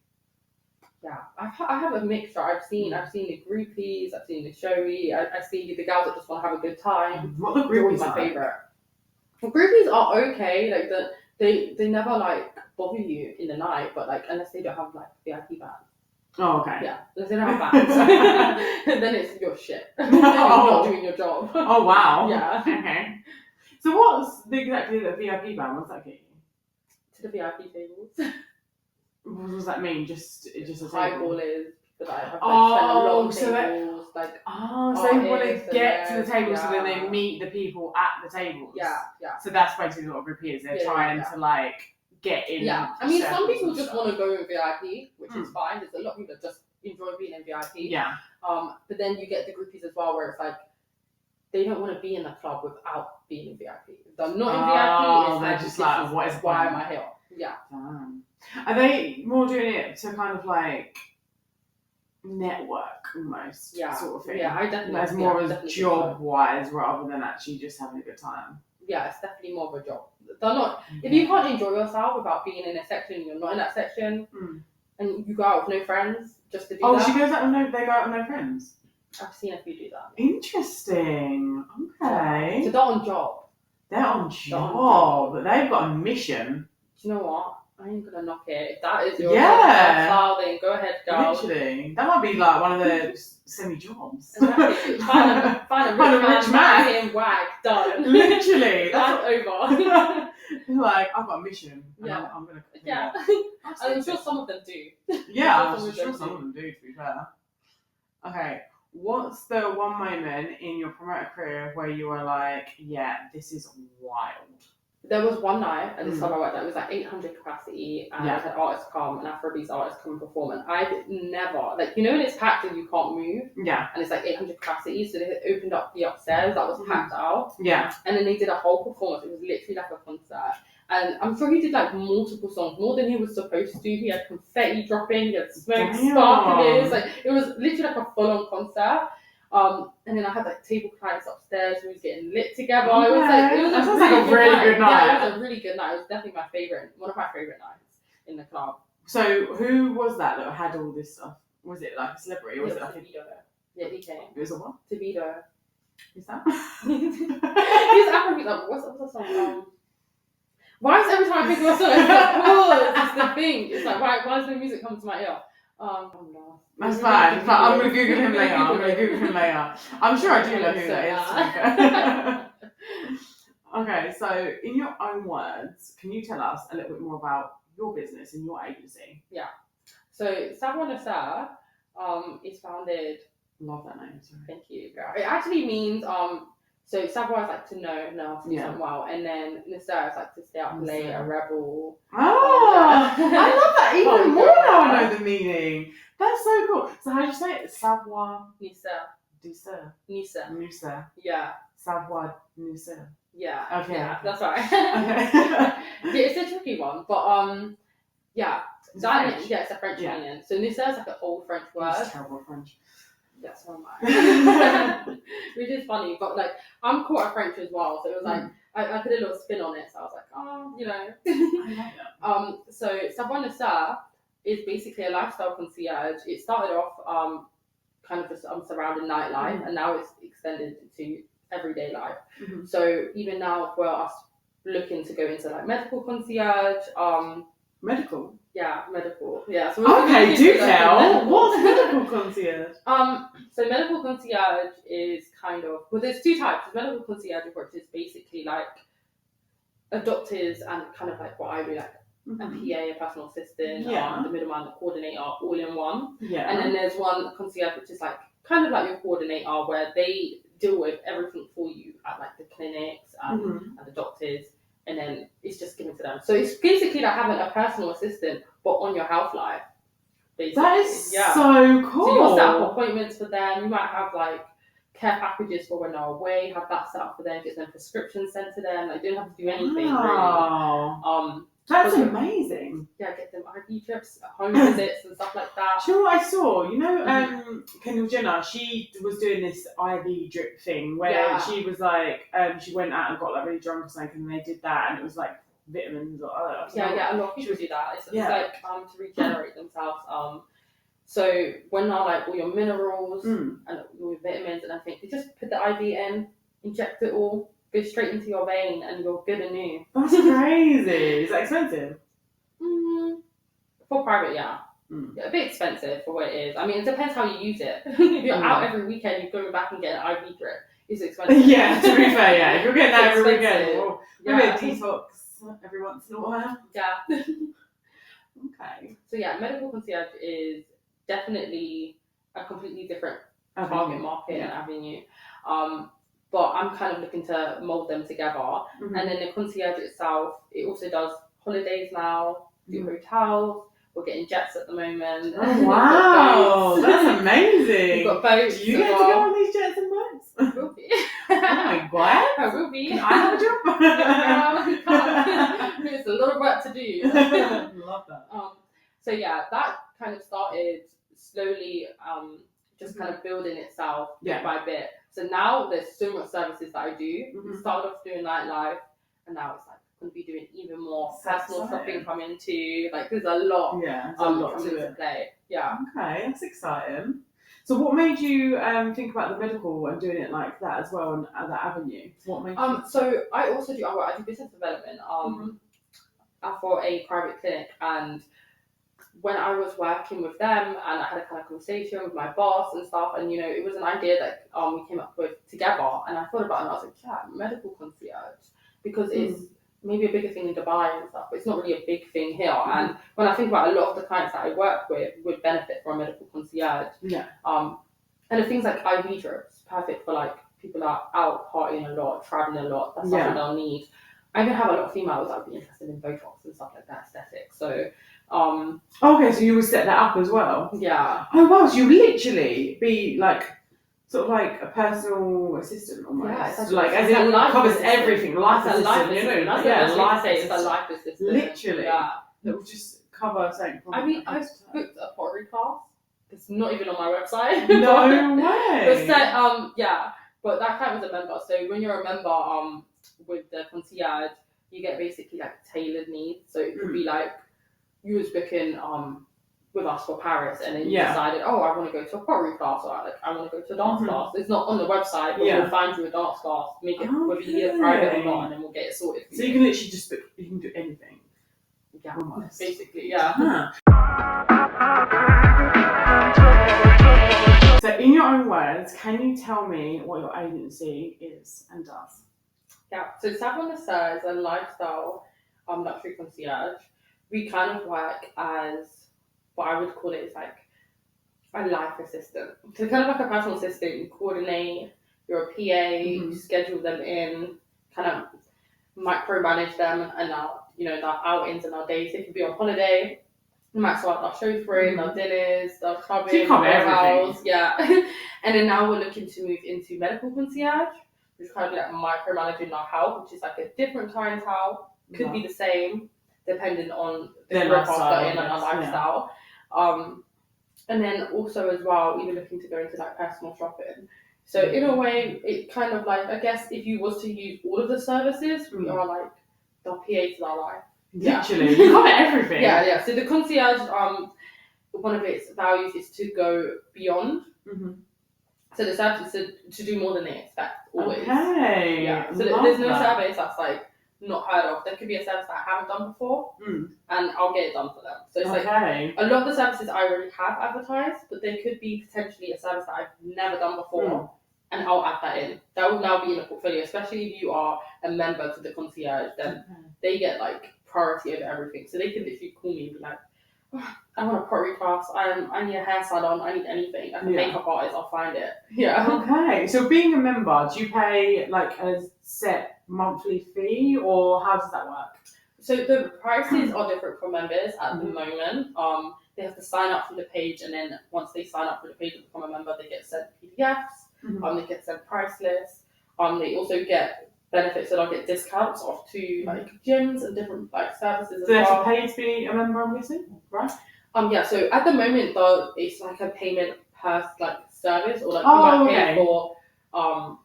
Yeah, I have a mixture. I've seen the groupies, I've seen the showy, I see the girls that just want to have a good time. What are the groupies my favourite. Well, groupies are okay. Like they never like bother you in the night, but like unless they don't have like VIP bands. Oh, okay. Yeah, unless they don't have bands, then it's your shit. You're not doing your job. Oh wow. Yeah. Okay. So what's exactly the VIP band? What's that get you? To the VIP tables. What does that mean? Just a highballers that I have so they want to get to the table so then they meet the people at the tables. Yeah. So that's basically what a group is. They're trying to like get in. Yeah. I mean, some people just want to go in VIP, which is fine. There's a lot of people that just enjoy being in VIP. Yeah. But then you get the groupies as well, where it's like they don't want to be in the club without being in VIP. If they're not in VIP, it's just like, why am I here? Yeah. Are they more doing it to kind of like network almost, sort of thing? Yeah, I definitely. As more as job wise rather than actually just having a good time. Yeah, it's definitely more of a job. They're not. If you can't enjoy yourself without being in a section, you're not in that section, and you go out with no friends just to do that. Oh, she goes out with they go out with no friends. I've seen a few do that. Interesting. Okay. So they're on job. They're on job, but they've got a mission. Do you know what? I ain't gonna knock it. If that is your Yeah. style, then go ahead, girl. Literally. That might be like one of the semi-jobs. Exactly. Find a rich man. Get him wag. Done. Literally. That's over. Like, I've got a mission. And Yeah. I'm going to Yeah. And I'm sure some of them do. Yeah, I'm sure some of them do, to be fair. Okay. What's the one moment in your promoter career where you were like, yeah, this is wild? There was one night at this time I worked at, it was like 800 capacity, and I had artists come, and Afrobeats artists come and perform, and I'd never, like, you know when it's packed and you can't move? Yeah. And it's like 800 capacity, so they had opened up the upstairs that was packed out. Yeah. And then they did a whole performance, it was literally like a concert. And I'm sure he did like multiple songs, more than he was supposed to. He had confetti dropping, he had smoke sparkling. Like, it was literally like a full-on concert. And then I had like table clients upstairs who was getting lit together. Okay. It was a really good night. Yeah, it was a really good night. It was definitely one of my favourite nights in the club. So who was that had all this stuff? Was it like a celebrity or was it like Taboo? Yeah, he came. It was a what? Taboo. Is that? He's Afrobeat. Like, what's the song? Why is every time I think of a song, it's like, oh, it's the thing. It's like, why does the music come to my ear? That's fine. I'm going to Google him later. I'm sure I do know who that is. Okay, so in your own words, can you tell us a little bit more about your business and your agency? Yeah. So Savoir Noceur is founded. Love that name. Sorry. Thank you, girl. It actually means so Savoir is like to know something well, and then Noceur is like to stay up late, a rebel. Oh, I love that even more now. I know the meaning. That's so cool. So how do you say it? Savoir Noceur. Yeah. Savoir Noceur. Yeah. Okay. Yeah, that's right. Okay. Yeah, it's a tricky one, but yeah. It's a French meaning. So Noceur is like an old French word. It's terrible French. Yeah, so am I. Which is funny, but like I'm quarter French as well, so it was like I put a little spin on it, so I was like, oh, you know. I like that. So Savoir Noceur is basically a lifestyle concierge. It started off kind of just surrounding nightlife, and now it's extended to everyday life. Mm-hmm. So even now, we're us looking to go into like medical concierge. Medical. Yeah, medical. Yeah. So okay, do tell. What's medical concierge? So medical concierge is kind of there's two types. There's medical concierge, which is basically like a doctor's and kind of like what I do, like a PA, a personal assistant, the middleman, the coordinator, all in one. Yeah. And then there's one concierge, which is like kind of like your coordinator, where they deal with everything for you at like the clinics and the doctors. And then it's just given to them. So it's basically like having a personal assistant, but on your health life. Basically. That is so cool. So you'll set up appointments for them. You might have like care packages for when they're away. Have that set up for them. Get them prescriptions sent to them. Like, you don't have to do anything really. That's amazing. Yeah, get them IV trips, home visits and stuff like that. Do you know what I saw? You know, Kendall Jenner, she was doing this IV drip thing where she was like, she went out and got like really drunk or something, and they did that, and it was like vitamins or other. A lot of people do that. It's like to regenerate themselves. So when they're like all your minerals and all your vitamins and everything, they just put the IV in, inject it all. Go straight into your vein and you're good and new. That's crazy. Is that expensive? For private, yeah. A bit expensive for what it is. I mean, it depends how you use it. If you're out every weekend, you're going back and get an IV drip. It's expensive. Yeah, to be fair, yeah. If you're getting that every weekend, maybe a detox every once in a while. Yeah. Okay. So yeah, medical concierge is definitely a completely different target market and avenue. But I'm kind of looking to mold them together. And then the concierge itself, it also does holidays now, do hotels. We're getting jets at the moment. Oh, wow, that's amazing. We've got boats. Do you get to go on these jets and boats? I will be. Oh my god. I will be. Can I have a job? It's a lot of work to do. Love that. So yeah, that kind of started slowly, just kind of building itself bit by bit. So now there's so much services that I do. We started off doing nightlife, and now it's like going to be doing even more personal shopping coming to. Like, there's a lot. Yeah, there's a lot to it. Play. Yeah. Okay, that's exciting. So what made you think about the medical and doing it like that as well, and that avenue? What made you? So I also do. I do business development. for a private clinic, and when I was working with them and I had a kind of conversation with my boss and stuff, and it was an idea that we came up with together, and I thought about it and I was like, yeah, medical concierge, because it's maybe a bigger thing in Dubai and stuff, but it's not really a big thing here. And when I think about a lot of the clients that I work with would benefit from a medical concierge. Yeah. And the things like IV drips, perfect for like people that are out partying a lot, traveling a lot, that's something they'll need. I even have a lot of females that would be interested in Botox and stuff like that, aesthetic. So, okay, so you would set that up as well? Yeah. Oh wow, so you literally be like, sort of like a personal assistant almost. Yeah, it's like as it covers everything, life it's assistant, That's life assistant. It's a life assistant. Literally. Yeah. That will just cover something. I mean, I've booked a pottery class. It's not even on my website. No way. But but that kind was a member. So when you're a member, with the concierge, you get basically like tailored needs. So it could be like you was booking with us for Paris, and then you decided, oh, I want to go to a pottery class, or like I want to go to a dance class. It's not on the website, but we'll find you a dance class, make it whether you need it private or not, and then we'll get it sorted for you. So you can literally just book, you can do anything. Yeah, almost. Basically, yeah. So in your own words, can you tell me what your agency is and does? Yeah, so Savoir Noceur is a lifestyle luxury concierge. We kind of work as what I would call it is like a life assistant. So kind of like a personal assistant, you coordinate, you're a PA, you schedule them in, kind of micromanage them and their outings and our days. They could be on holiday, you might sort out our chauffeuring, our dinners, our clubbing, so you cover everything. Yeah. And then now we're looking to move into medical concierge, which is kind of like micromanaging our health, which is like a different clientele, could be the same, depending on the profile and our lifestyle. And then also as well, we were looking to go into like personal shopping. So in a way, it kind of like, I guess if you was to use all of the services, we are like the PA to our life. Literally, you cover everything. Yeah. So the concierge, one of its values is to go beyond. So the service is to do more than they expect, always. Okay. Yeah. So there's no service that's like not heard of. There could be a service that I haven't done before, and I'll get it done for them. So it's like a lot of the services I already have advertised, but there could be potentially a service that I've never done before, and I'll add that in. That will now be in the portfolio, especially if you are a member to the concierge. Then they get like priority over everything. So they can literally call me and be like, oh, I want a pottery class, I need a hair salon, I need anything. Like a makeup artist, I'll find it. Yeah. Okay. So being a member, do you pay like a set monthly fee, or how does that work? So the prices are different for members at the moment. They have to sign up for the page, and then once they sign up for the page and become a member, they get sent PDFs. They get sent price lists. They also get benefits, so they'll get discounts off to like gyms and different like services as well. So they have to pay to be a member, I'm guessing, right? Yeah. So at the moment, though, it's like a payment per like service, or like you might pay for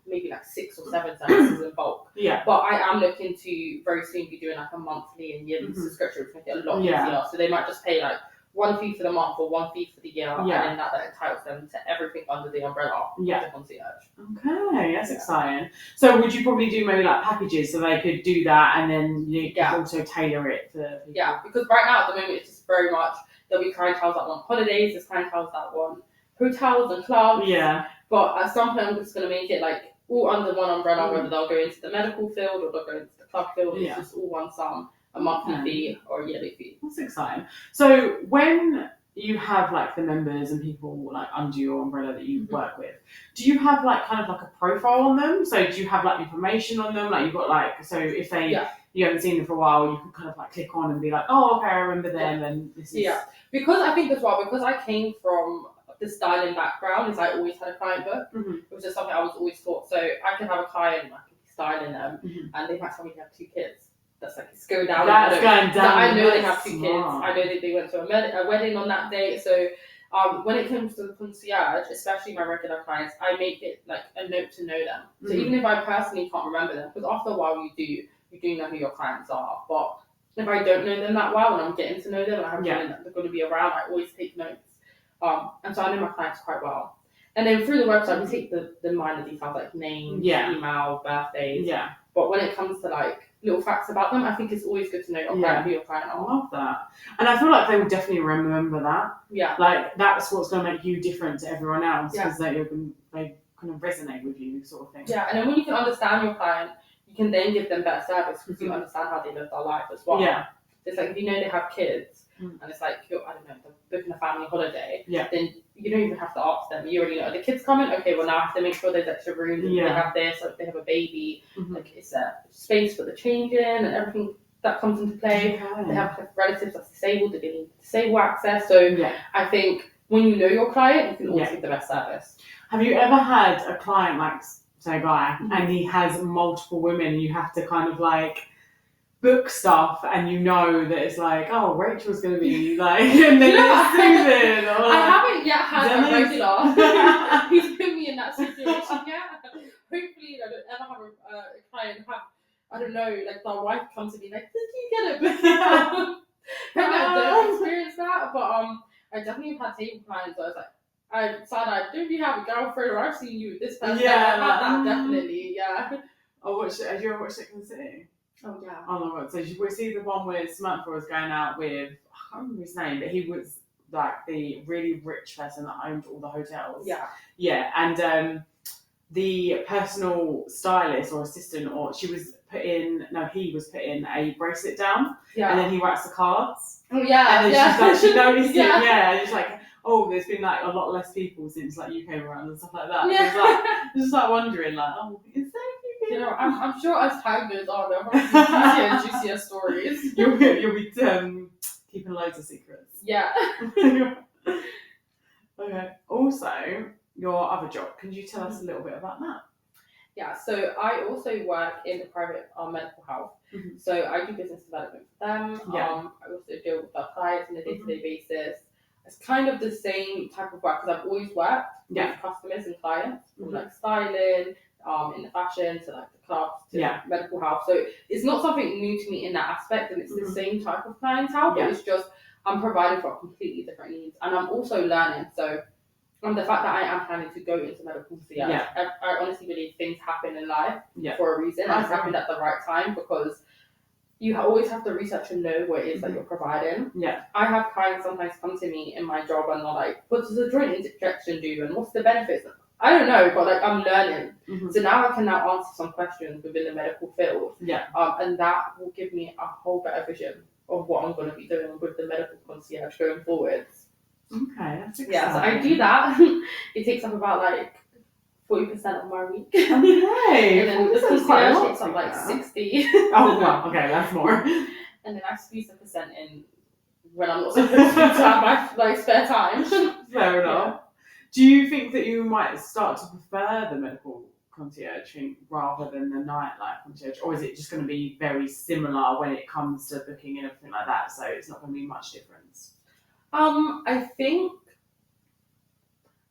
maybe like 6 or 7 services in bulk. Yeah. But I am looking to very soon be doing like a monthly and yearly subscription, which makes it a lot easier. So they might just pay like one fee for the month or one fee for the year, and then that entitles them to everything under the umbrella of the concierge. Okay, that's exciting. So would you probably do maybe like packages so they could do that, and then you could also tailor it for people? Yeah, because right now at the moment it's just very much there'll be clientele that want holidays, there's clientele that want hotels and clubs. Yeah. But at some point I'm just going to make it like all under one umbrella, whether they'll go into the medical field or they'll go into the club field. It's just all one sum, a monthly fee or a yearly fee. That's exciting. So when you have like the members and people like under your umbrella that you work with, do you have like kind of like a profile on them? So do you have like information on them? Like you've got like, so if they you haven't seen them for a while, you can kind of like click on and be like, oh, okay, I remember them, and this is because I think as well, because I came from the styling background, is I always had a client book. It was just something I was always taught. So I can have a client, I can be styling them, and they might tell me they have 2 kids. That's like, it's going down. That's going down. So I know they have 2 kids. I know that they went to a wedding on that day. So when it comes to the concierge, especially my regular clients, I make it like a note to know them. So even if I personally can't remember them, because after a while you do know who your clients are. But if I don't know them that well and I'm getting to know them and I have a feeling that they're going to be around, I always take notes. And so I know my clients quite well. And then through the website, we take the minor details like names, email, birthdays. Yeah. But when it comes to like little facts about them. I think it's always good to know your client, who your client I are. love that. And I feel like they will definitely remember that. Yeah. Like, that's what's going to make you different to everyone else, because they kind of resonate with you, sort of thing. Yeah, and then when you can understand your client, you can then give them better service because you understand how they live their life as well. Yeah. It's like, if you know they have kids, and it's like, I don't know, they're booking a family holiday, then you don't even have to ask them. You already know, are the kids coming? Okay, well, now I have to make sure there's extra rooms, and they have this, or if they have a baby, like, is there space for the change in, and everything that comes into play. They have relatives that's disabled, they need disabled access. So I think when you know your client, you can always give the best service. Have you ever had a client, like, say, a guy, and he has multiple women, and you have to kind of, like, book stuff, and you know that it's like, oh, Rachel's going to be, like, and then it's Susan. Or, I haven't yet had a regular who's put me in that situation yet. Hopefully, I don't ever have a client have, I don't know, like, their wife comes to me like, did you get it? Maybe I don't experience that, but I definitely have had table clients where I was like, I'm sad, don't you have a girlfriend, or I've seen you with this person? Yeah, I've had that, definitely, Oh, have you ever watched Sex and the City? Oh, yeah. Oh my god, so you see the one where Samantha was going out with, I can't remember his name, but he was like the really rich person that owned all the hotels. Yeah. Yeah, and the personal stylist or assistant, or he was putting a bracelet down, and then he writes the cards. Oh yeah, and then she noticed it, and it's like, oh, there's been like a lot less people since like you came around and stuff like that. Yeah. Just like wondering, like, oh, is there a few people? I'm sure as time goes on, there will be juicier stories. You'll be keeping loads of secrets. Yeah. Okay. Also, your other job, can you tell us a little bit about that? Yeah, so I also work in private mental health. So I do business development for them. I also deal with our clients on a day-to-day basis. It's kind of the same type of work because I've always worked with customers and clients, from like styling, in the fashion to like the clubs to medical health. So it's not something new to me in that aspect, and it's the same type of clientele, but it's just I'm providing for completely different needs, and I'm also learning. So the fact that I am planning to go into medical concierge, I honestly believe things happen in life for a reason, and it's happened at the right time, because you always have to research and know what it is that you're providing. Yeah. I have clients sometimes come to me in my job and they're like, what does a joint injection do, and what's the benefits? I don't know, but like I'm learning. So now I can now answer some questions within the medical field. Yeah. And that will give me a whole better vision of what I'm going to be doing with the medical concierge going forwards. Okay, that's exciting. Yeah, so I do that. It takes up about like 40% of my week. Okay. And then the concierge takes up like 60. Oh wow, okay, that's more. And then I squeeze a percent in when I'm not supposed to have my spare time. Fair enough. Do you think that you might start to prefer the medical concierge rather than the nightlife concierge, or is it just going to be very similar when it comes to booking and everything like that, so it's not going to be much difference? I don't think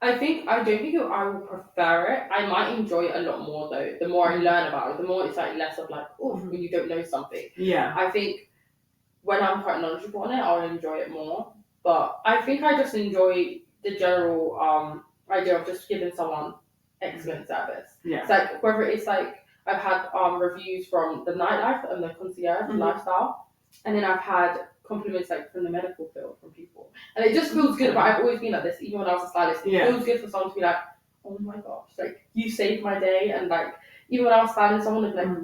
I will prefer it. I might enjoy it a lot more though. The more I learn about it, the more it's like less of like, oh, when you don't know something. Yeah. I think when I'm quite knowledgeable on it, I'll enjoy it more. But I think I just enjoy the general idea of just giving someone excellent service. Yeah. It's like whether it's like I've had reviews from the nightlife and the concierge lifestyle, and then I've had compliments like from the medical field from people, and it just feels good. But I've always been like this, even when I was a stylist. It feels good for someone to be like, oh my gosh, like you saved my day. And like even when I was styling someone, would be like,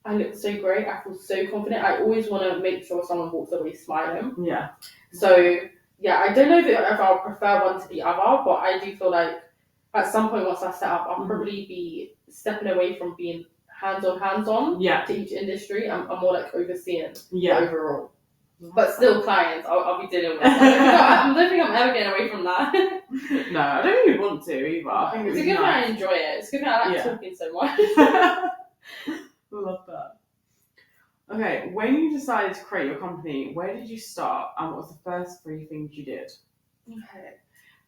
I look so great, I feel so confident. I always want to make sure someone walks away smiling. Yeah. So yeah, I don't know if I'll prefer one to the other, but I do feel like at some point once I set up, I'll probably be stepping away from being hands-on to each industry. I'm more like overseeing the overall. But still clients, I'll be dealing with. I don't think I'm ever getting away from that. No, I don't really want to either. I think it's a good thing I enjoy it. It's a good thing I like talking so much. Love that. Okay, when you decided to create your company, where did you start, and what was the first 3 things you did? Okay,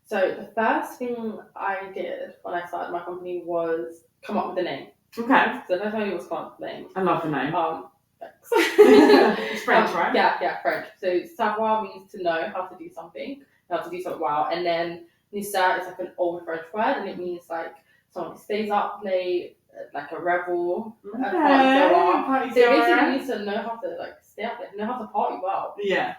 so the first thing I did when I started my company was come up with a name. Okay. So the first thing was come up with a name. I love the name. Thanks. It's French, right? Yeah, French. So savoir means to know how to do something well. And then noceur is like an old French word, and it means like someone who stays up late, like a rebel, Okay. a party goer. Party So basically, goer. you need to know how to like stay up there, know how to party well. Yeah.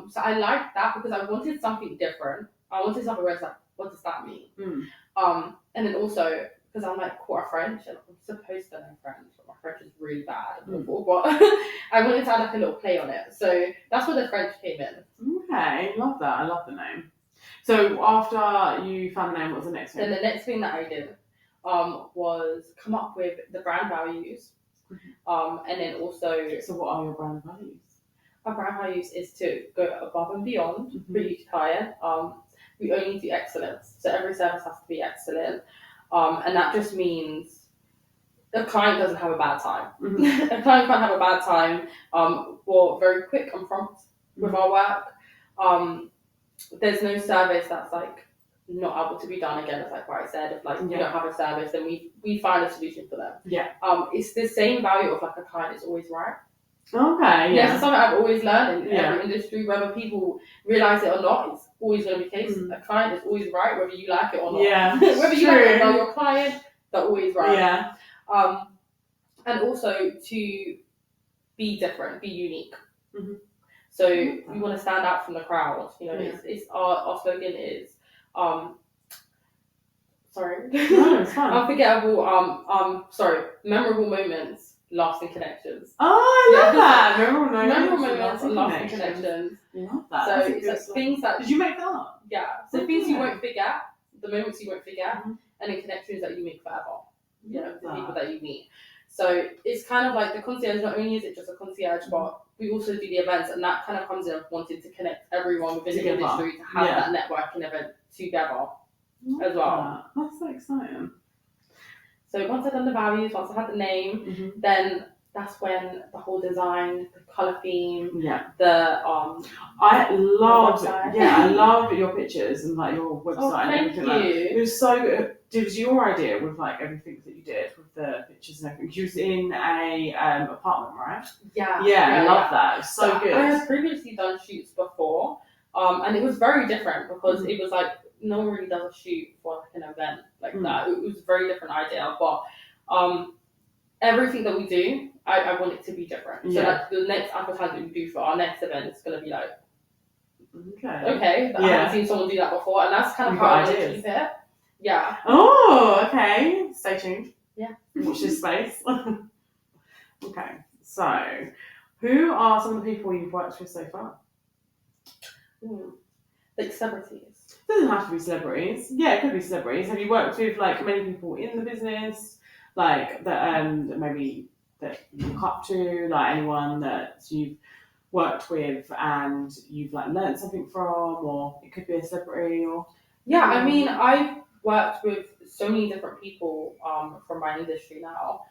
So I liked that because I wanted something different. I wanted something where it's like, what does that mean? And then also because I'm like quarter French and I'm supposed to know French, but my French is really bad and awful. But I wanted to add like a little play on it, so that's where the French came in. Okay, love that. I love the name. So after you found the name, what was the next thing? Then the next thing that I did was come up with the brand values, and then also. So what are your brand values? Our brand values is to go above and beyond for each client. We only do excellence, so every service has to be excellent, and that just means the client doesn't have a bad time. A client can't have a bad time. We're very quick and prompt with our work. There's no service that's like not able to be done again, as like what I said. If like you don't have a service, then we find a solution for them. Yeah. It's the same value of like a client is always right. Okay, yeah. It's something I've always learned in every industry, whether people realise it or not, it's always going to be the case. A client is always right, whether you like it or not. Yeah, whether you like it or not, your client, they're always right. Yeah. And also to be different, be unique. So you want to stand out from the crowd. You know, it's our slogan is sorry. No, it's fine. Unforgettable, memorable moments, lasting connections. Oh, I love that. Memorable moments, lasting connections. Love that. So it's like things that. Did you make that up? Yeah. So things you won't forget, the moments you won't forget, and then connections that you make forever. You know, the people that you meet. So it's kind of like the concierge. Not only is it just a concierge, but we also do the events, and that kind of comes in of wanting to connect everyone within the industry to have that networking event together as well. That's so exciting. So once I've done the values, once I had the name, then that's when the whole design, the colour theme, the I love I love your pictures and like your website and everything. Thank you. It was so good. It was your idea with like everything that you did with the pictures and everything. You was in a apartment, right? Yeah, I love that. It was so good. I had previously done shoots before, and it was very different because it was like no one really does a shoot for like an event like that. It was a very different idea, but everything that we do, I want it to be different. So like the next advertisement we do for our next event is going to be like, okay, I haven't seen someone do that before, and that's kind of how I want to keep it. Yeah. Oh, okay. Stay tuned. Yeah. Watch this space. Okay. So, who are some of the people you've worked with so far? Like celebrities. It doesn't have to be celebrities. Yeah, it could be celebrities. Have you worked with like many people in the business, like that maybe that you look up to, like anyone that you've worked with and you've like learned something from, or it could be a celebrity or. Yeah, I mean, I've worked with so many different people from my industry now,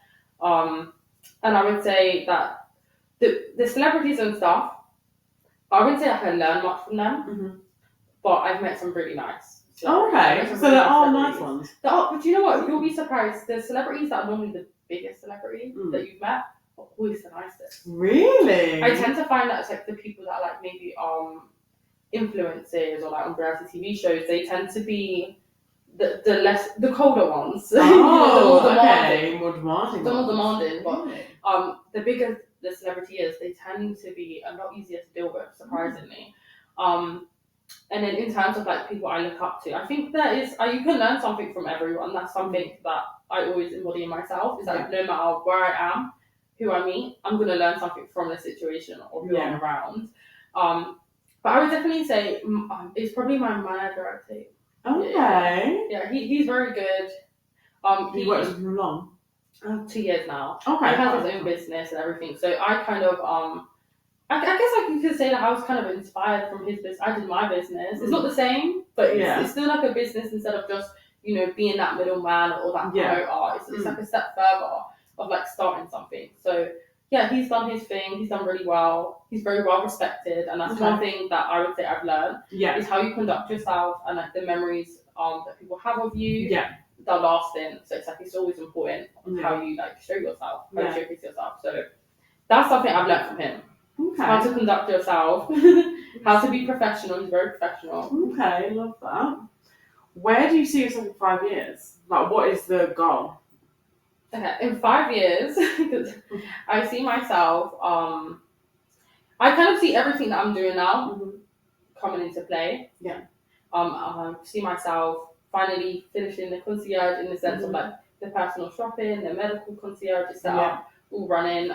and I would say that the celebrities and stuff, I wouldn't say I can learn much from them, but I've met some really nice. Okay, so there are nice ones. But you know what? You'll be surprised. The celebrities that are normally the biggest celebrities that you've met are always the nicest. Really? I tend to find that it's like the people that are like maybe influencers or like on reality TV shows, they tend to be the colder ones. Oh, more demanding. The more demanding, but the bigger the celebrity is, they tend to be a lot easier to deal with, surprisingly. And then in terms of like people I look up to, I think there is you can learn something from everyone. That's something that I always embody in myself. Is like no matter where I am, who I meet, I'm gonna learn something from the situation or who I'm around. But I would definitely say it's probably my manager, I'd say. Okay. Yeah, he's very good. He works with him long? 2 years now. Okay. He has his own business and everything. So I kind of I guess you could say that I was kind of inspired from his business. I did my business. It's not the same, but it's still like a business instead of just, being that middleman or that promoter. It's like a step further of like starting something. So yeah, he's done his thing. He's done really well. He's very well respected, and that's one thing that I would say I've learned is how you conduct yourself and like the memories that people have of you. Yeah, they're lasting. So it's like it's always important how you like show yourself, how you showcase yourself. So that's something I've learned from him. Okay. How to conduct yourself, how to be professional. He's very professional. Okay, love that. Where do you see yourself in 5 years? Like, what is the goal? Okay, in 5 years, because I see myself, I kind of see everything that I'm doing now coming into play. Yeah. I see myself finally finishing the concierge in the sense of like the personal shopping, the medical concierge is set up, all running.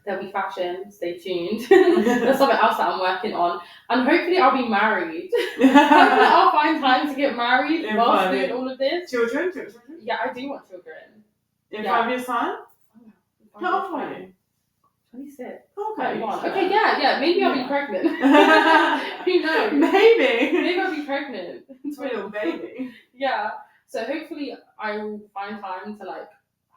There'll be fashion, stay tuned. There's something else that I'm working on. And hopefully I'll be married. Hopefully I'll find time to get married whilst doing all of this. Children? Yeah, I do want children. In 5 years' time? How old are you? 26. Okay. Okay, yeah. Maybe I'll be pregnant. Who knows? Maybe I'll be pregnant. Little baby. Yeah. So hopefully I will find time to like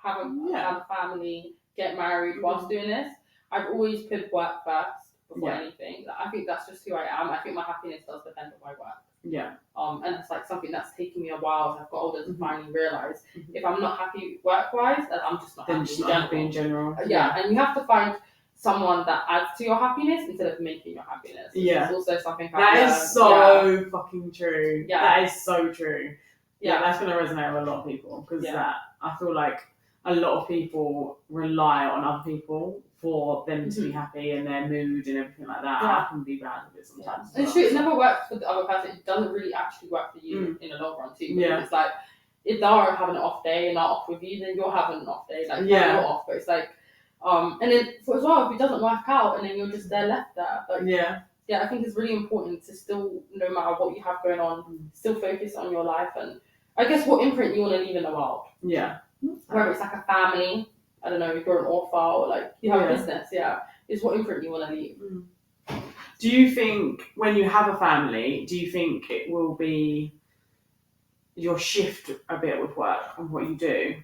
have a family, get married whilst doing this. I've always put work first before anything. I think that's just who I am. I think my happiness does depend on my work. Yeah. And it's like something that's taken me a while as I've got older to finally realise if I'm not happy work-wise, then I'm just not happy in general. Yeah, and you have to find someone that adds to your happiness instead of making your happiness. Yeah. It's also something that is so fucking true. Yeah. That is so true. Yeah, that's going to resonate with a lot of people because I feel like a lot of people rely on other people for them to be happy and their mood and everything like that. I can be bad with it sometimes. It's true, it never works for the other person. It doesn't really actually work for you in the long run too. It's like, if they're having an off day and they're off with you, then you're having an off day. Like, you're off, but it's like, and then for as well, if it doesn't work out and then you're just there left there. Like, yeah, I think it's really important to still, no matter what you have going on, still focus on your life and I guess what imprint you want to leave in the world. Yeah. Whether it's like a family, I don't know, if you're an author or like you have a business, is what imprint you want to leave. Do you think when you have a family, do you think it will be your shift a bit with work and what you do?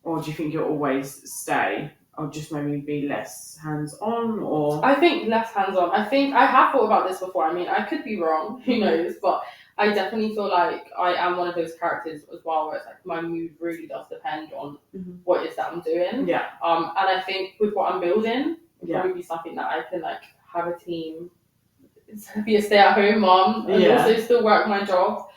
Or do you think you'll always stay? Or just maybe be less hands-on? Or I think less hands-on. I think I have thought about this before. I mean, I could be wrong, who knows, but I definitely feel like I am one of those characters as well where it's like my mood really does depend on what it is that I'm doing. Yeah. And I think with what I'm building, it'll probably be something that I can like have a team, be a stay-at-home mom, and also still work my job.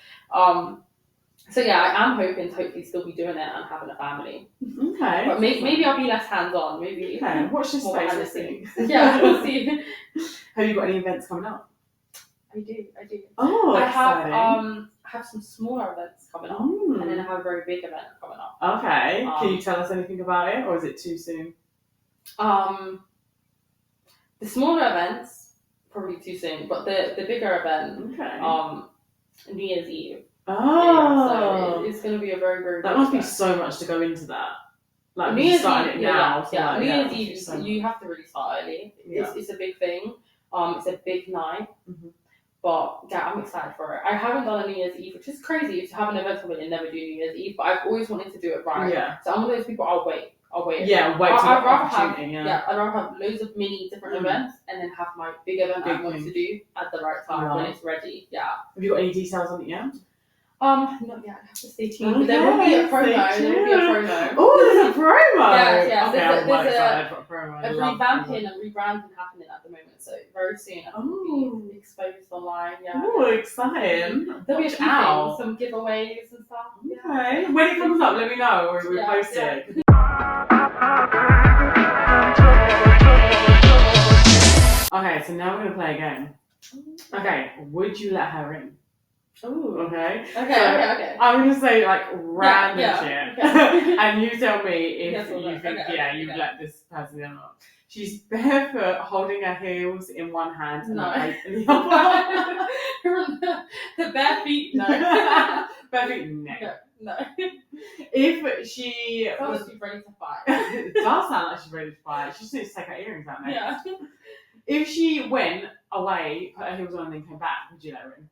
So yeah, I am hoping to hopefully still be doing it and having a family. Okay. But maybe I'll be less hands-on. Maybe. Okay. Watch this space. Yeah, we'll see. Have you got any events coming up? I do. Oh, exciting. I have some smaller events coming up, and then I have a very big event coming up. Okay. Can you tell us anything about it, or is it too soon? The smaller events probably too soon, but the bigger event, New Year's Eve. Oh. So it's going to be a very, very. That must be so much to go into that. Like New Year's starting Eve, it now. Yeah. New Year's Eve, you have to really start early. It's a big thing. It's a big night. But yeah, I'm excited for it. I haven't done a New Year's Eve, which is crazy to have an event coming and never do New Year's Eve. But I've always wanted to do it right. Yeah. So I'm one of those people. I'll wait. Yeah, wait till the opportunity. I'd rather have loads of mini different events and then have my big event I want to do at the right time when it's ready. Yeah. Have you got any details on it yet? Not yet. I have to stay tuned. But there will be a promo. Oh, there's a promo. Yeah. Okay, I'm there's excited for a promo. A revamping and rebranding happening at the moment. So very soon I will be exposed online. Yeah. Oh, exciting. There'll be a few things, some giveaways and stuff. Okay. When it comes up, let me know or we'll post it. Okay, so now we're gonna play a game. Okay, would you let her in? Ooh. Okay. Okay. I'm gonna say like random shit, and you tell me if you think you would let this person in or not. She's barefoot, holding her heels in one hand and her waist in the other. The bare feet, no. Bare feet, no. If she was ready to fight, it does sound like she's ready to fight. She just needs to take her earrings out, mate. Yeah. If she went away, put her heels on, and then came back, would you let her in?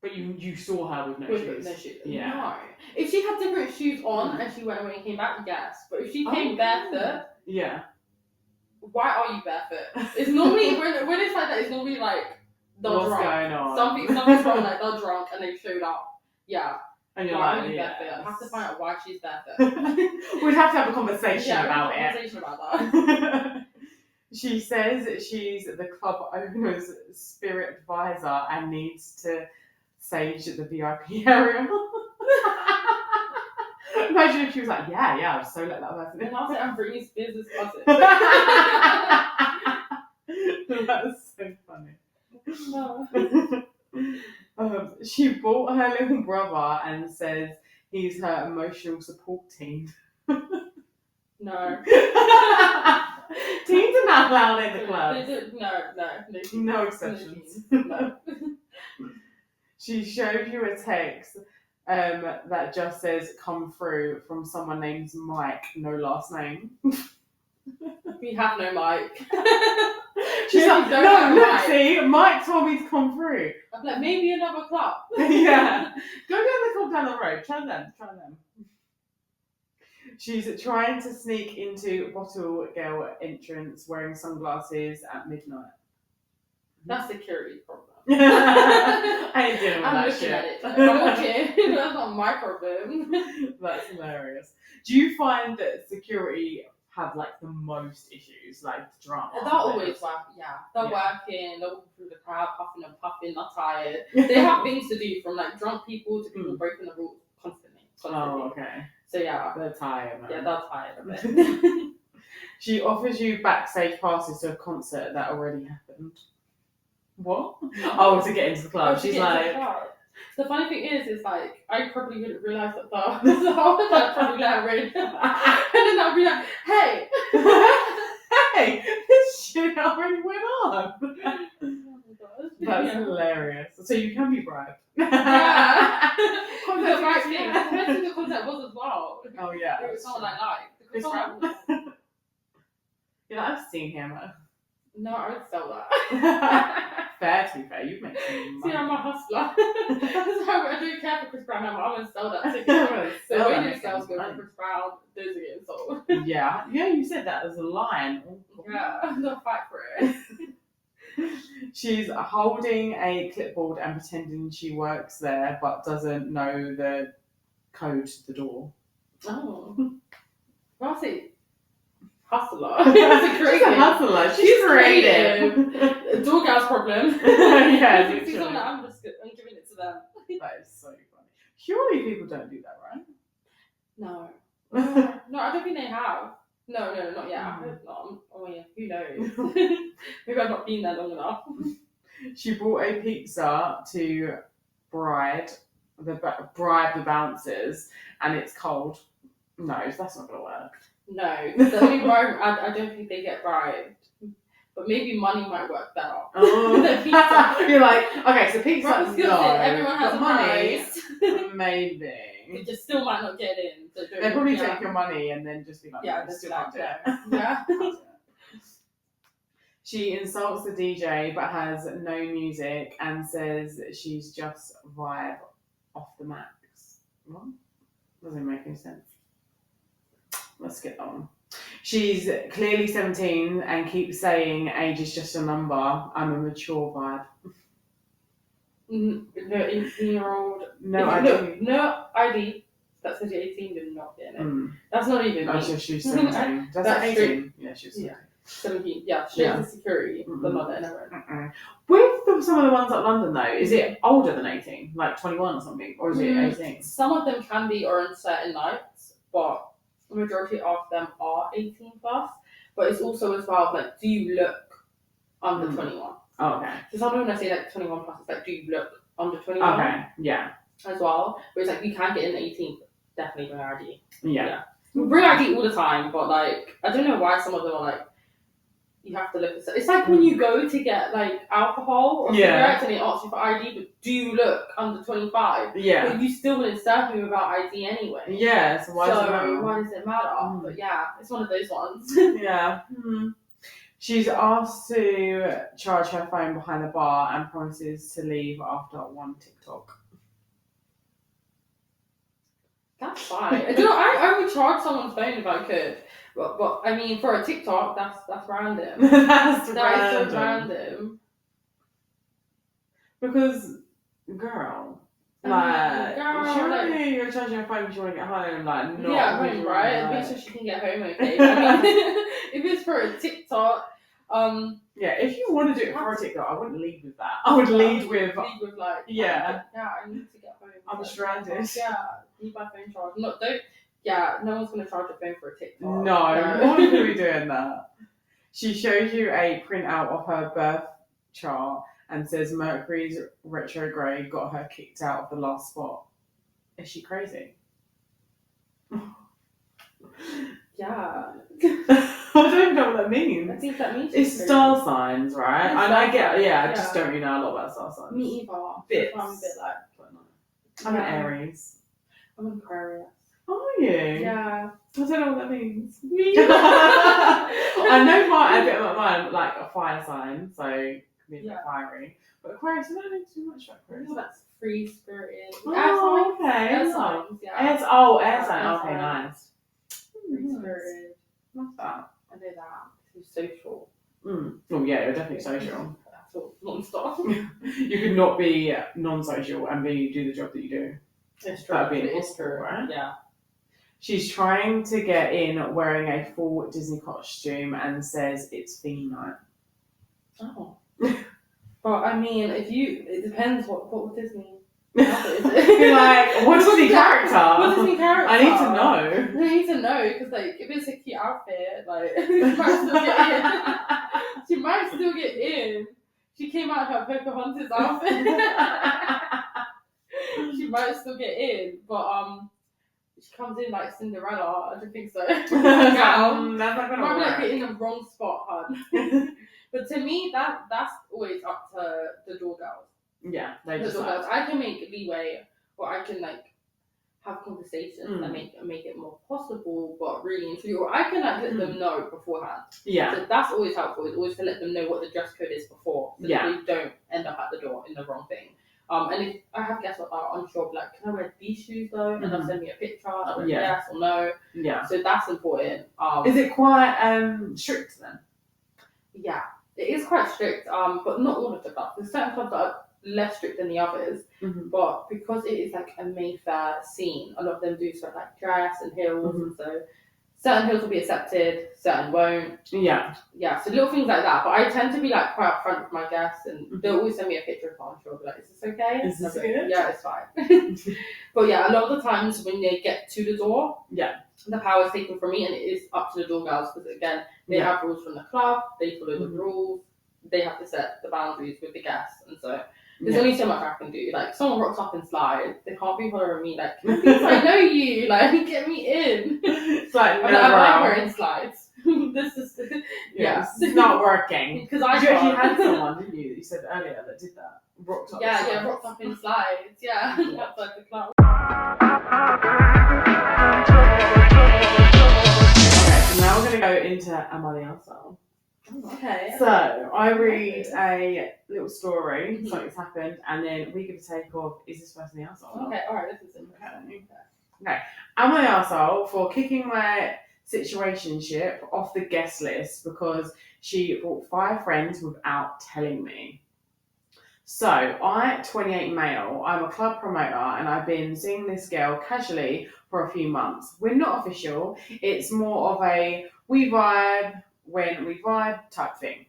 But you saw her with no shoes. Yeah. No. If she had different shoes on and she went away and came back, yes. But if she came barefoot, why are you barefoot? It's normally when it's like that, it's normally like they're what's drunk. Going on? Something's wrong. Like they're drunk and they showed up. Yeah. And you're why like, are you barefoot? I have to find out why she's barefoot. We'd have to have a conversation about it. Conversation about that. She says she's the club owner's spirit advisor and needs to sage the VIP area. Imagine if she was like, yeah, I'll so let that person in. And I'll say I'm Britney's business cousin. That's so funny. No. She bought her little brother and says he's her emotional support team. No. Teens are not allowed in the club. No exceptions. No. She showed you a text that just says "come through" from someone named Mike, no last name. We have no mic. She's like, no, look, see, Mike told me to come through. I'm like, maybe another club. Yeah. Go down the club down the road. Try them. She's trying to sneak into Bottle Girl entrance wearing sunglasses at midnight. That's security problem. I ain't dealing with I'm that looking shit. at it. I'm okay. That's not my problem. That's hilarious. Do you find that security have like the most issues, like drama? They'll always work, They're working, they're walking through the crowd, puffing and puffing, they're tired. They have things to do, from like drunk people to people breaking the rules constantly. Oh, okay. So yeah. They're tired, man. Yeah, they're tired of it. She offers you backstage passes to a concert that already happened. What? Oh, to get into the club. She's like... The funny thing is like, I probably wouldn't realise that though. So I would probably let her in. And then I'd be like, hey! Hey! This shit already went on! That's hilarious. So you can be bribed. Yeah. The right thing. Imagine the concept was as well. Oh yeah. It was someone I like. Chris Brown. Yeah, I've seen him. No, I would sell that. Fair, to be fair, you've made some money. See, I'm a hustler. So I don't care for Chris Brown. I'm going to sell that ticket. So when these girls go for Chris Brown, those are getting sold. Yeah, you said that as a line. Yeah, they'll fight for it. She's holding a clipboard and pretending she works there, but doesn't know the code to the door. Oh. Well, I say hustler. She's a hustler. She's creative. Door girl's problem. Yeah, I'm giving it to them. That is so funny. Surely people don't do that, right? No. No, I don't think they have. No, not yet. I hope not. Oh yeah, who knows? Maybe I've not been there long enough. She brought a pizza to bribe the bouncers, and it's cold. No, that's not gonna work. No, the only bribe, I don't think they get bribed. But maybe money might work better. Oh, the pizza. You're like, okay, so pizza, no. Everyone has money, price. maybe. It just still might not get in. So they probably take your money and then just be like, yeah, still like, can't do it. Yeah. She insults the DJ but has no music and says she's just vibe off the max. What? Doesn't make any sense. Let's get on. She's clearly 17 and keeps saying age is just a number. I'm a mature vibe. The 18-year-old. No ID. No ID. That says you're 18, you're not getting it. That's not even. Oh, so she's 17. That's 18. Yeah, she's 17. 17. Yeah, straight to security. They're not letting her in. With some of the ones at London though, is it older than 18? Like 21 or something? Or is it 18? Some of them can be, or on certain nights, but the majority of them are 18 plus. But it's also as well, like, do you look under 21? Oh, okay. So sometimes when I say like 21 plus, it's like, do you look under 21? Okay, yeah. As well. But it's like, you can get in 18, but definitely bring ID. Yeah. Bring ID all the time, but like, I don't know why some of them are like, you have to look at. It's like when you go to get like alcohol or cigarettes and they ask you for ID, but do you look under 25? Yeah. But you still wouldn't serve me without ID anyway. Yeah, so why does it matter? But yeah, it's one of those ones. Yeah. She's asked to charge her phone behind the bar and promises to leave after one TikTok. That's fine. I would charge someone's phone if I could. But I mean, for a TikTok, that's random. That is so random. Because, girl, surely you're charging your phone because you want to get home, like, not. Yeah, home, right? Make sure she can get home okay. I mean, if it's for a TikTok, yeah, if you want to do it for a TikTok, I wouldn't lead with that. I would lead with like, yeah, I need to get home. I'm stranded. Yeah, need my phone charged. Don't Yeah, no one's gonna charge your phone for a TikTok. No, no one's gonna be doing that. She shows you a printout of her birth chart and says Mercury's retrograde got her kicked out of the last spot. Is she crazy? Yeah. I don't know what that means. I think that means It's star signs, right? It's And star I get, signs, I just don't really know a lot about star signs. Me either. Bits. I'm a bit like. I'm an Aries. I'm an Aquarius. Are you? Yeah. I don't know what that means. Me. I know a bit about mine, like a fire sign, so it can be a bit fiery. But Aquarius, I don't know too much about Aquarius. Well, that's free spirited. Oh, okay. Air signs, yeah. Air sign. Air Okay, sign. nice. Free spirited. What's that? I know that. It's social. Oh yeah, you're definitely social. That's all non-stop. You could not be non-social and do the job that you do. It's true. That'd be It's impossible, true. right? Yeah. She's trying to get in wearing a full Disney costume and says it's theme night. Oh. But I mean, it depends what Disney outfit is it? You're like, what Disney character? What Disney character? I need to know. I need to know because, like, if it's a cute outfit, like, she might still get in. She might still get in. She came out in her Pocahontas outfit. She might still get in, but she comes in like Cinderella. I don't think so. That's not Might gonna be like work. in the wrong spot, hun. But to me, that's always up to the door girls. Yeah, they The just door like, girls. I can make leeway, or I can like have conversations and make it more possible, but really and truly, or I can like let them know beforehand. yeah. So that's always helpful. Is always to let them know what the dress code is before, so Yeah. that they don't end up at the door in the wrong thing. And if I have guests that are unsure, like, can I wear these shoes though? And they'll send me a picture. I'll be like, yes or no. Yeah. So that's important. Is it quite strict then? Yeah, it is quite strict. But not all of the clubs. There's certain clubs that are less strict than the others. But because it is like a Mayfair scene, a lot of them do stuff like dress and heels, and so certain heels will be accepted, certain won't. Yeah. Yeah, so little things like that. But I tend to be like quite upfront with my guests, and they'll always send me a picture if I'm sure. I'll be like, is this okay? Is this And I'll be like, good? yeah, it's fine. But yeah, a lot of the times when they get to the door, the power is taken from me, and it is up to the door girls because again, they have rules from the club. They follow the rules. They have to set the boundaries with the guests, and so. There's only so much I can do. Like, someone rocks up and slides, they can't be hollering me like, I know you, like, get me in. It's like, I'm like wearing slides. This is, it's not working. Because You I actually had someone, didn't you, that you said earlier that did that? Rocked up. Yeah, rocked up in slides. Yeah, outside the club. Okay, so now we're going to go into Am I the Arsehole? Oh, okay. So, I read a little story, something's happened, and then we give a take of, is this person the arsehole? Okay, alright, this is interesting. Okay. Am I the arsehole for kicking my situationship off the guest list because she brought 5 friends without telling me? So, I, 28 male, I'm a club promoter, and I've been seeing this girl casually for a few months. We're not official, it's more of a we vibe when we vibe type thing.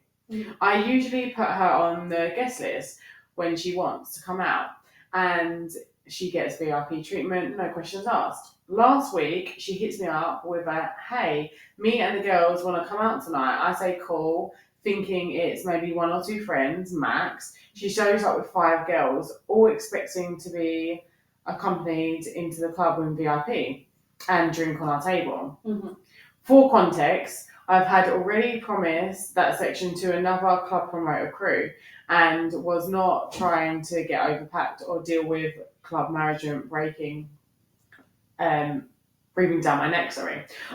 I usually put her on the guest list when she wants to come out, and she gets VIP treatment, no questions asked. Last week, she hits me up with a, hey, me and the girls want to come out tonight. I say cool, thinking it's maybe 1 or 2 friends, max. She shows up with 5 girls, all expecting to be accompanied into the club with VIP and drink on our table. For context, I've had already promised that section to another club promoter crew and was not trying to get overpacked or deal with club management breathing down my neck,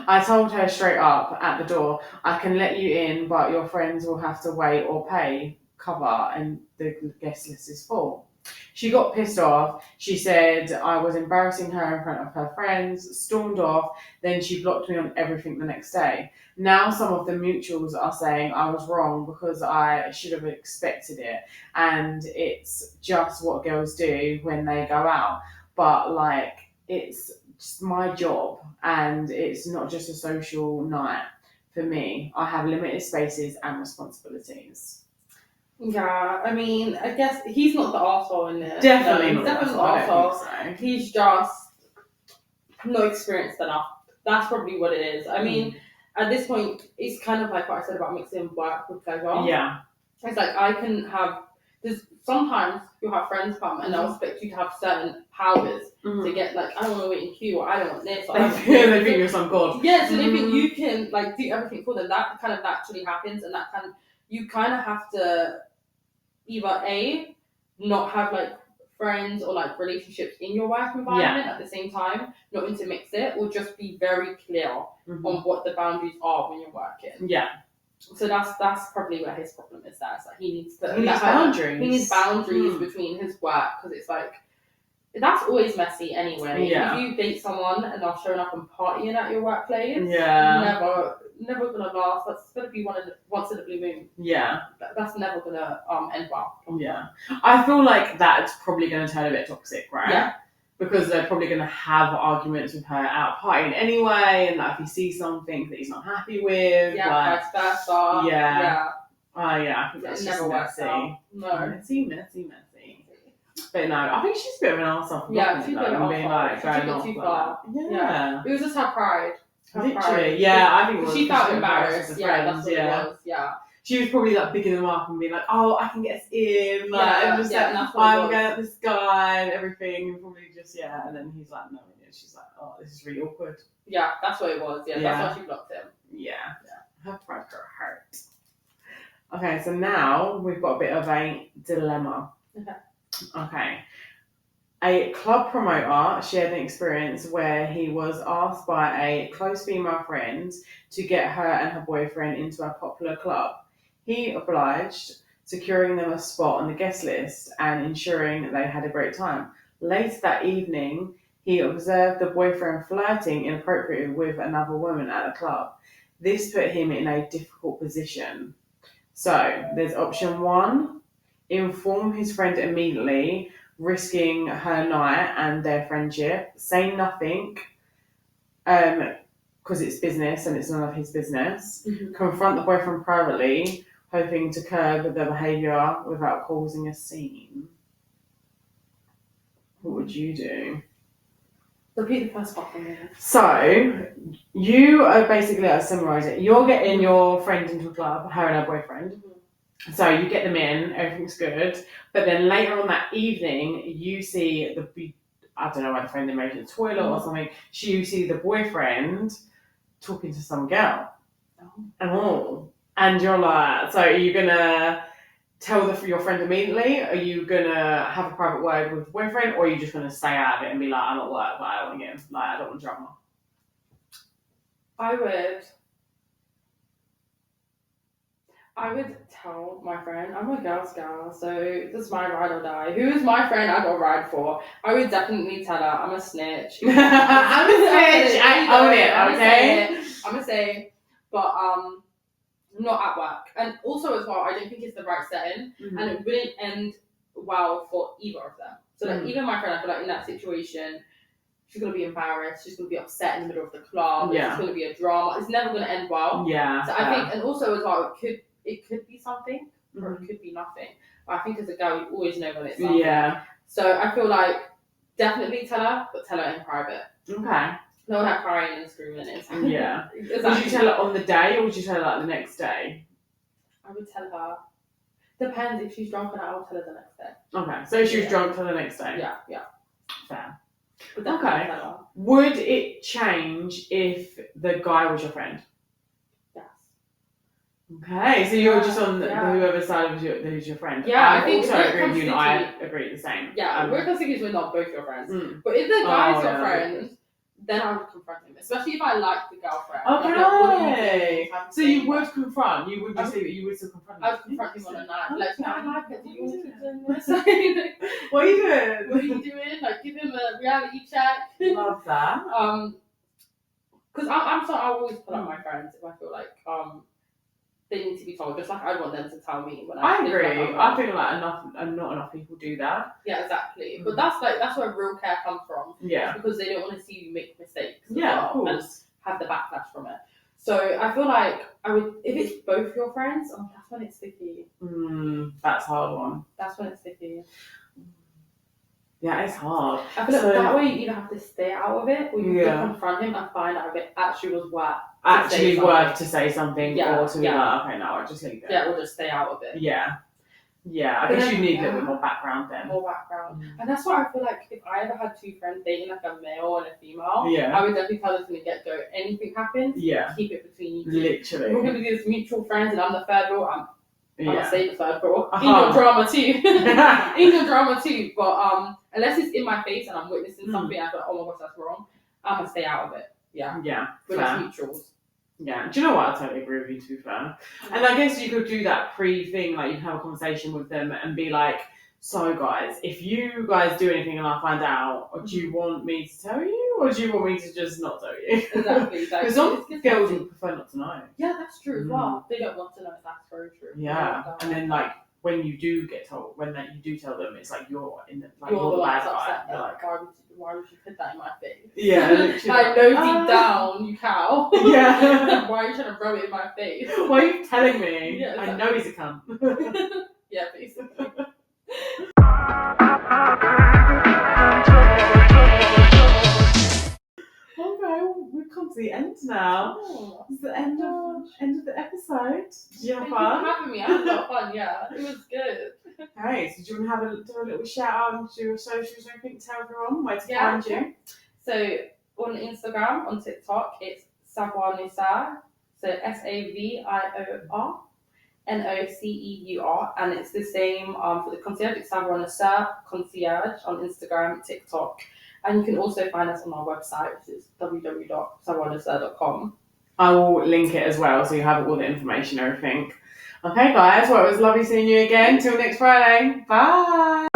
I told her straight up at the door, I can let you in, but your friends will have to wait or pay cover and the guest list is full. She got pissed off. She said I was embarrassing her in front of her friends, stormed off, then she blocked me on everything the next day. Now some of the mutuals are saying I was wrong because I should have expected it and it's just what girls do when they go out. But like, it's just my job and it's not just a social night for me. I have limited spaces and responsibilities. Yeah, I mean, I guess he's not the arsehole in there. Definitely not the the arsehole. arsehole. He's just not experienced enough. That's probably what it is. I mean, at this point, it's kind of like what I said about mixing work with pleasure. Yeah. It's like I can have. Sometimes you'll have friends come and they'll expect you to have certain powers to get like, I don't want to wait in queue, or I don't want this. Or They think you're some god. Yeah, so they think you can like do everything for them. That kind of naturally happens, and you kind of have to either not have like friends or like relationships in your work environment at the same time, not intermix it, or just be very clear on what the boundaries are when you're working. Yeah. So that's probably where his problem is. That it's like he needs boundaries. He needs boundaries between his work, because it's like that's always messy anyway. Yeah. If you date someone and they're showing up and partying at your workplace, never gonna last. That's gonna be once in a blue moon. Yeah. That's never gonna end well. Yeah. I feel like that's probably gonna turn a bit toxic, right? Yeah. Because they're probably going to have arguments with her out partying anyway, and if he sees something that he's not happy with, vice versa. Yeah. I think that's never just messy. No. Messy. But no, I think she's a bit of an arsehole. Yeah, she's a bit of an arsehole. She took it too far. Yeah. It was just her pride. Literally, yeah, I think it was. She felt embarrassed. Yeah, that's what it was. Yeah. She was probably like bigging them up and being like, "Oh, I can get us in," and just I'm going at this guy and everything, and probably just and then he's like, "No," and she's like, "Oh, this is really awkward." Yeah, that's what it was. Yeah, that's why she blocked him. Yeah. Her pride got hurt. Okay, so now we've got a bit of a dilemma. Okay. A club promoter shared an experience where he was asked by a close female friend to get her and her boyfriend into a popular club. He obliged, securing them a spot on the guest list and ensuring that they had a great time. Later that evening, he observed the boyfriend flirting inappropriately with another woman at the club. This put him in a difficult position. So, there's option 1, inform his friend immediately, risking her night and their friendship. Say nothing, because it's business and it's none of his business. Confront the boyfriend privately, hoping to curb the behaviour without causing a scene. What would you do? Repeat the first part for me. So, you are basically, let's summarise it. You're getting your friend into a club, her and her boyfriend. So you get them in, everything's good. But then later on that evening, you see I don't know why the friend made it to the toilet or something. You see the boyfriend talking to some girl. And you're like, so are you going to tell your friend immediately? Are you going to have a private word with the boyfriend? Or are you just going to stay out of it and be like, I'm at work, but I don't want to get like, I don't want drama? I would tell my friend, I'm a girl's girl, so this is my ride or die. Who is my friend I got to ride for? I would definitely tell her I'm a snitch. I'm a snitch. I own it, okay? I'm going to say, but not at work. And also as well, I don't think it's the right setting, and it wouldn't end well for either of them. So like even my friend, I feel like in that situation, she's going to be embarrassed, she's going to be upset in the middle of the club, it's going to be a drama, it's never going to end well. So I think, and also as well, it could be something, or it could be nothing. But I think as a girl, you always know when it's something. So I feel like definitely tell her, but tell her in private. Okay. No, not crying and screaming. Yeah. Would you tell her on the day, or would you tell her like the next day? I would tell her. Depends. If she's drunk, I will tell her the next day. Okay. So she was drunk for the next day. Yeah. Fair. Okay. Would it change if the guy was your friend? Yes. Okay, so you're just on whoever side of who's your friend. Yeah, I think also agree with you, and I agree the same. Yeah, we're considering we're not both your friends. But if the guy's your friend, then I would confront him, especially if I like the girlfriend. Okay. So you would confront. You would just say that you would still confront him. I would confront him on a night. Like, I like it. Do you want to keep doing this? What are you doing? What are you doing? Like, give him a reality check. Love that. Because I'm sorry, I always pull up my friends if I feel like they need to be told, just like I want them to tell me when I agree. I feel like not enough people do that. Yeah, exactly. But that's where real care comes from. Yeah. Because they don't want to see you make mistakes. Yeah, of course. And have the backlash from it. So I feel like I would, if it's both your friends, that's when it's sticky. That's a hard one. That's when it's sticky. Yeah, it's hard. I feel like that way you either have to stay out of it or you have to confront him and find out if it actually was worth to say something or to be like, okay, no, I'll just leave it. Yeah, or just stay out of it. Yeah. Yeah, I guess you need a little bit more background then. More background. And that's why I feel like if I ever had two friends dating like a male and a female, yeah, I would definitely tell them from the get-go, anything happens, keep it between you two. Literally. We're going to be these mutual friends and I'm the third girl. I'm going to say the third girl. Uh-huh. In your drama too. In your drama too. But unless it's in my face and I'm witnessing something, I feel like, oh my gosh, that's wrong, I'm going to stay out of it. Yeah. Yeah. When it's mutuals. Yeah, do you know what? I totally agree with you, to be fair. And I guess you could do that pre-thing, like you can have a conversation with them and be like, so guys, if you guys do anything and I find out, or do you want me to tell you, or do you want me to just not tell you? Exactly. Because some girls would prefer not to know. Yeah, that's true as well. They don't want to know, that's very true. Yeah, and then like, when you do get told, you do tell them, it's like you're in the, like, you're the bad guy. You're like, why would you put that in my face? Yeah, literally. I know deep down, you cow. Yeah. Why are you trying to rub it in my face? Why are you telling me? Yeah, exactly. I know he's a cunt. Yeah, basically. Okay, we've come to the end now. It's the end of the episode. Did you have fun? Thank you for having me. I had a lot of fun, yeah. It was good. Okay, so do you want to do a little shout out and do your socials or anything, tell everyone where to find you? So on Instagram, on TikTok, it's Savoir Noceur. So SAVIOR NOCEUR, and it's the same for the concierge. It's Savoir Noceur concierge on Instagram, TikTok, and you can also find us on our website, which is www.savoirnoceur.com. I will link it as well, so you have all the information and everything. Okay, guys, well, it was lovely seeing you again. Till next Friday. Bye.